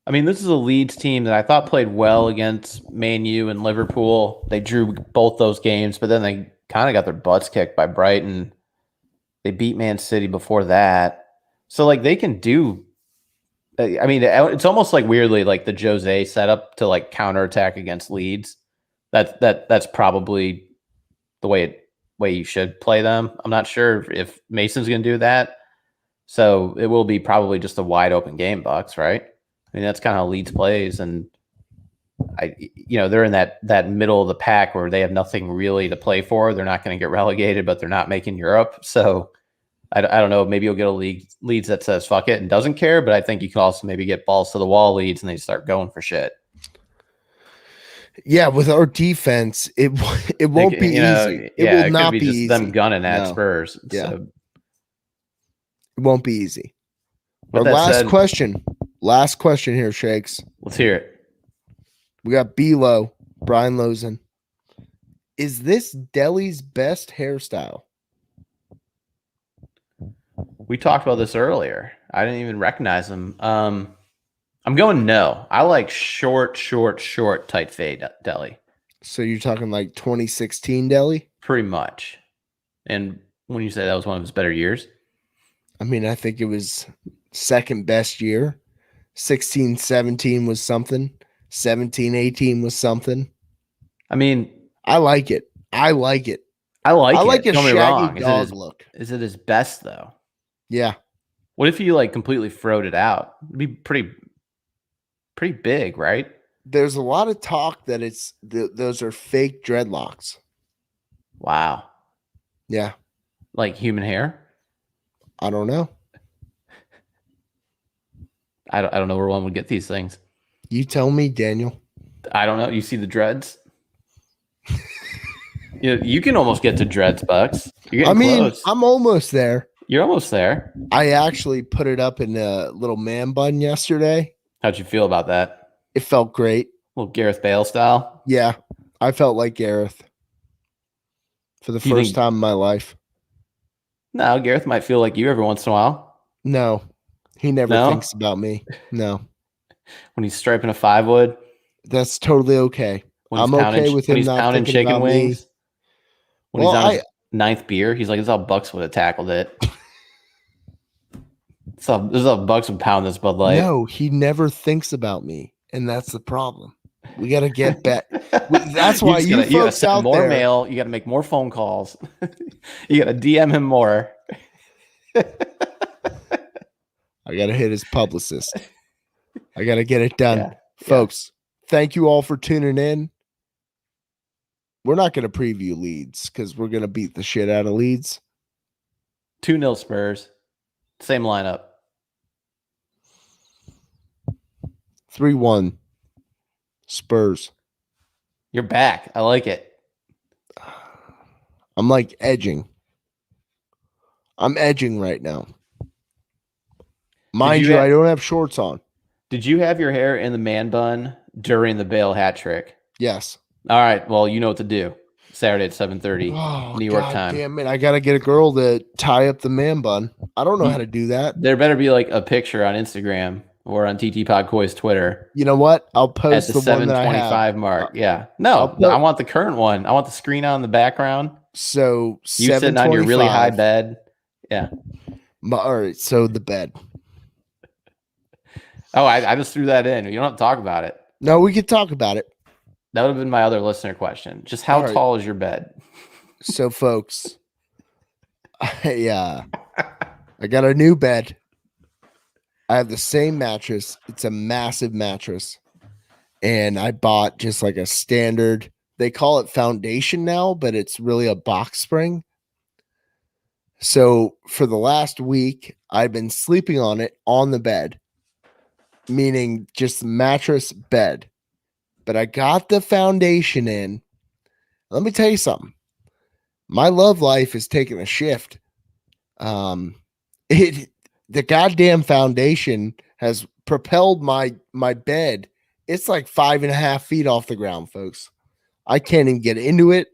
I mean, this is a Leeds team that I thought played well against Man U and Liverpool. They drew both those games, but then they kind of got their butts kicked by Brighton. They beat Man City before that. So, like, they can do. I mean, it's almost like weirdly like the Jose setup to like counterattack against Leeds. That's probably the way you should play them. I'm not sure if Mason's going to do that. So it will be probably just a wide open game, Bucks, right? I mean, that's kind of how Leeds plays, and they're in that middle of the pack where they have nothing really to play for. They're not going to get relegated, but they're not making Europe. So I don't know. Maybe you'll get a Leeds that says fuck it and doesn't care, but I think you can also maybe get balls to the wall Leeds and they start going for shit. Yeah, with our defense, it won't be easy. It will could not be be just easy. them gunning at No. Spurs. Yeah. So, It won't be easy. with Our that last said, question. Last question here, Shakes. let's hear it. We got B-Lo, Brian Lozen. Is this Delhi's best hairstyle? We talked about this earlier. I didn't even recognize him. I'm going no. I like short, tight fade Delhi. So you're talking like 2016 Delhi? Pretty much. And when you say that was one of his better years, I mean, I think it was second best year. 16, 17 was something. 17, 18 was something. I mean, I like it. I like it. I like it. a Don't me shaggy wrong. dog look. Is it his best though? Yeah. What if you like completely froed it out? It'd be pretty big, right? There's a lot of talk that those are fake dreadlocks. Wow. Yeah. Like human hair? I don't know. I don't know where one would get these things. You tell me, Daniel. I don't know. You see the dreads? You can almost get to dreads, Bucks. You're I getting mean, close. I'm almost there. You're almost there. I actually put it up in a little man bun yesterday. How'd you feel about that? It felt great. Little Gareth Bale style. Yeah, I felt like Gareth for the Do you first think- time in my life. No, Gareth might feel like you every once in a while No, he never No? thinks about me. No, when he's striping a 5-wood. that's totally okay. When he's I'm okay with when him he's not pounding thinking chicken about me. wings. When Well, he's on his 9th beer, he's like, "This is how Bucks would have tackled it." This is how Bucks would pound this Bud Light. No, he never thinks about me, and that's the problem. We got to get back. That's why you gotta folks send out more there. mail. You got to make more phone calls. You got to DM him more. I got to hit his publicist. I got to get it done. Yeah. Folks, thank you all for tuning in. We're not going to preview Leeds because we're going to beat the shit out of Leeds. 2-0 Spurs. Same lineup. 3-1 Spurs. You're back. I like it. I'm like edging. I'm edging right now. Mind you, I don't have shorts on. Did you have your hair in the man bun during the Bale hat trick? Yes. All right. Well, you know what to do. Saturday at 7:30 New York God time. Damn it. I got to get a girl to tie up the man bun. I don't know how to do that. There better be like a picture on Instagram or on TT Podcoy's Twitter. You know what? I'll At post the the one that I have. 7:25 mark. Yeah. No, I want the current one. I want the screen on in the background. So You sitting on your really high bed. Yeah. All right. So the bed. Oh, I just threw that in. You don't have to talk about it. No, we could talk about it. That would have been my other listener question. Just how tall is your bed? So, folks, I got a new bed. I have the same mattress. It's a massive mattress. And I bought just like a standard, they call it foundation now, but it's really a box spring. So for the last week, I've been sleeping on it on the bed, meaning just mattress bed. But I got the foundation in. Let me tell you something. My love life is taking a shift. The goddamn foundation has propelled my bed. It's like 5.5 feet off the ground, folks. I can't even get into it.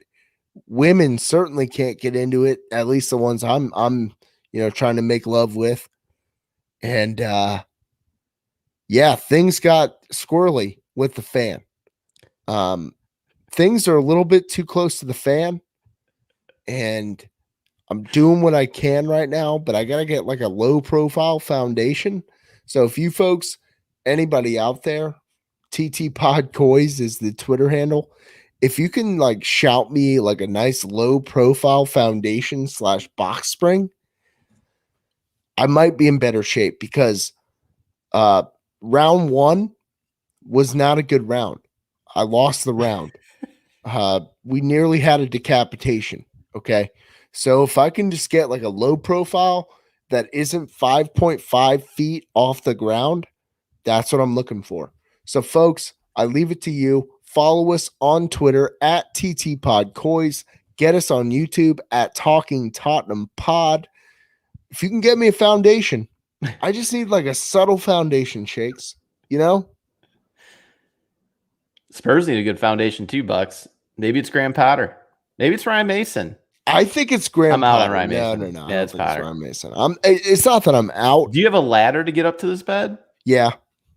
Women certainly can't get into it. At least the ones I'm trying to make love with. And things got squirrely with the fan. Things are a little bit too close to the fan, and I'm doing what I can right now, but I got to get like a low profile foundation. So if you folks, anybody out there, TT Pod Coys is the Twitter handle. If you can like shout me like a nice low profile foundation / box spring, I might be in better shape because round 1 was not a good round. I lost the round. We nearly had a decapitation. Okay. So if I can just get like a low profile that isn't 5.5 feet off the ground, that's what I'm looking for. So folks, I leave it to you. Follow us on Twitter at TTPodCoys. Get us on YouTube at Talking Tottenham Pod. If you can get me a foundation, I just need like a subtle foundation, Shakes. You know? Spurs need a good foundation too, Bucks. Maybe it's Graham Potter. Maybe it's Ryan Mason. I think it's Graham I'm out Potter. on Ryan Mason. No. Yeah, it's Potter. It's Ryan Mason. It's not that I'm out. Do you have a ladder to get up to this bed? Yeah.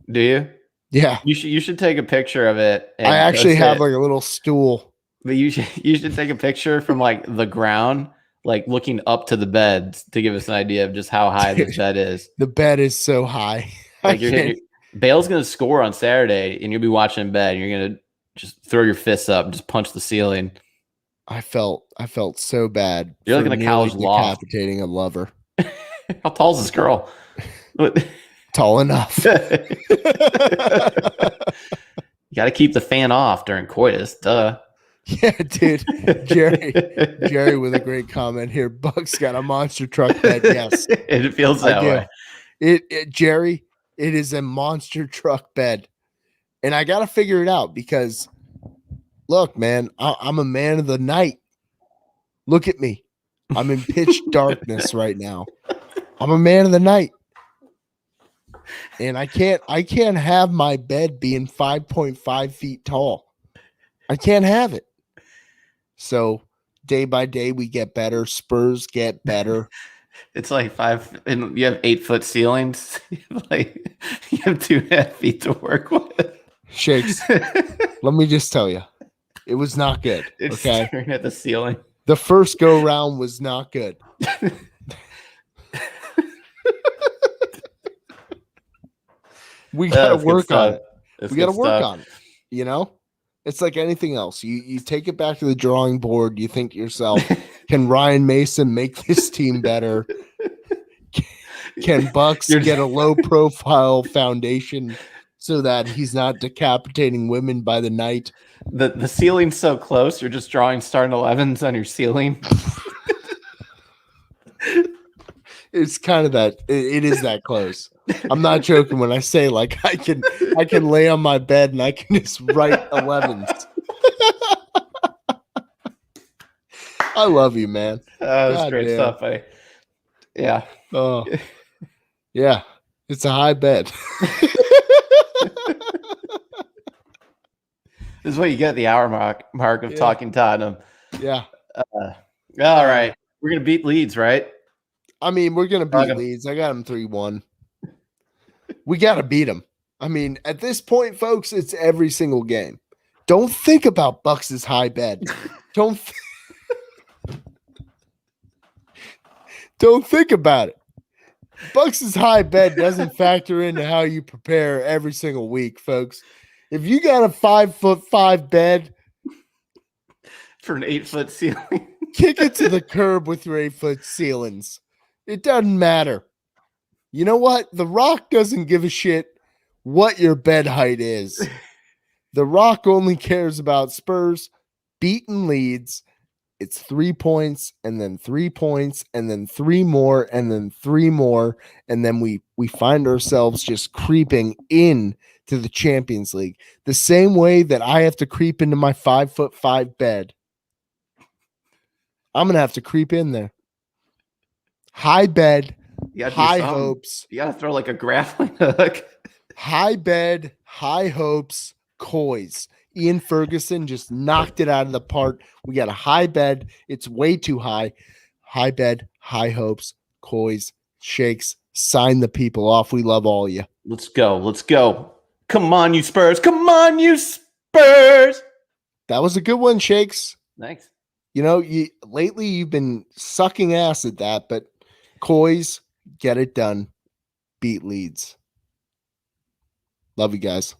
Do you? Yeah. You should take a picture of it. I actually have like a little stool. But you should take a picture from like the ground, like looking up to the bed to give us an idea of just how high the bed is. The bed is so high. Like Bale's gonna score on Saturday, and you'll be watching in bed. And you're gonna just throw your fists up and just punch the ceiling. I felt so bad. You're like in a college loft decapitating a lover. How tall is this girl? Tall enough. You got to keep the fan off during coitus. Duh. Yeah, dude. Jerry with a great comment here. Buck's got a monster truck bed. Yes. It feels that way. Jerry, it is a monster truck bed. And I got to figure it out because, look, man, I'm a man of the night. Look at me. I'm in pitch darkness right now. I'm a man of the night. And I can't have my bed being 5.5 feet tall. I can't have it. So day by day we get better. Spurs get better. It's like 5, and you have 8-foot ceilings. Like you have 2.5 feet to work with. Shakes. Let me just tell you, it was not good. It's Okay, staring at the ceiling. the first go round was not good. We got to work on it. We got to work on it. You know, it's like anything else. You take it back to the drawing board. You think to yourself, can Ryan Mason make this team better? Can Bucks get a low profile foundation so that he's not decapitating women by the night? The ceiling's so close, you're just drawing starting 11s on your ceiling. It's kind of that. It is that close. I'm not joking when I say like I can lay on my bed and I can just write 11s. I love you, man. That was great stuff. Yeah. Oh, yeah. It's a high bed. This is what you get at the hour mark of talking Tottenham. Yeah. All right. We're going to beat Leeds, right? I mean, we're going to beat Leeds. I got them 3-1. We got to beat them. I mean, at this point, folks, it's every single game. Don't think about Bucks' high bed. Don't think about it. Bucks' high bed doesn't factor into how you prepare every single week, folks. If you got a 5'5" bed for an 8-foot ceiling, kick it to the curb with your 8-foot ceilings. It doesn't matter. You know what? The Rock doesn't give a shit what your bed height is. The Rock only cares about Spurs beating Leeds. It's 3 points and then 3 points and then 3 more and then 3 more. And then we find ourselves just creeping in to the Champions League. The same way that I have to creep into my 5'5" bed. I'm going to have to creep in there. High bed, high hopes. You got to throw like a grappling hook. High bed, high hopes, Coys. Ian Ferguson just knocked it out of the park. We got a high bed. It's way too high. High bed, high hopes, Coys, Shakes. Sign the people off. We love all you. Let's go. Let's go. Come on, you Spurs. Come on, you Spurs. That was a good one, Shakes. Thanks. You know, lately you've been sucking ass at that, but Coys, get it done. Beat Leeds. Love you guys.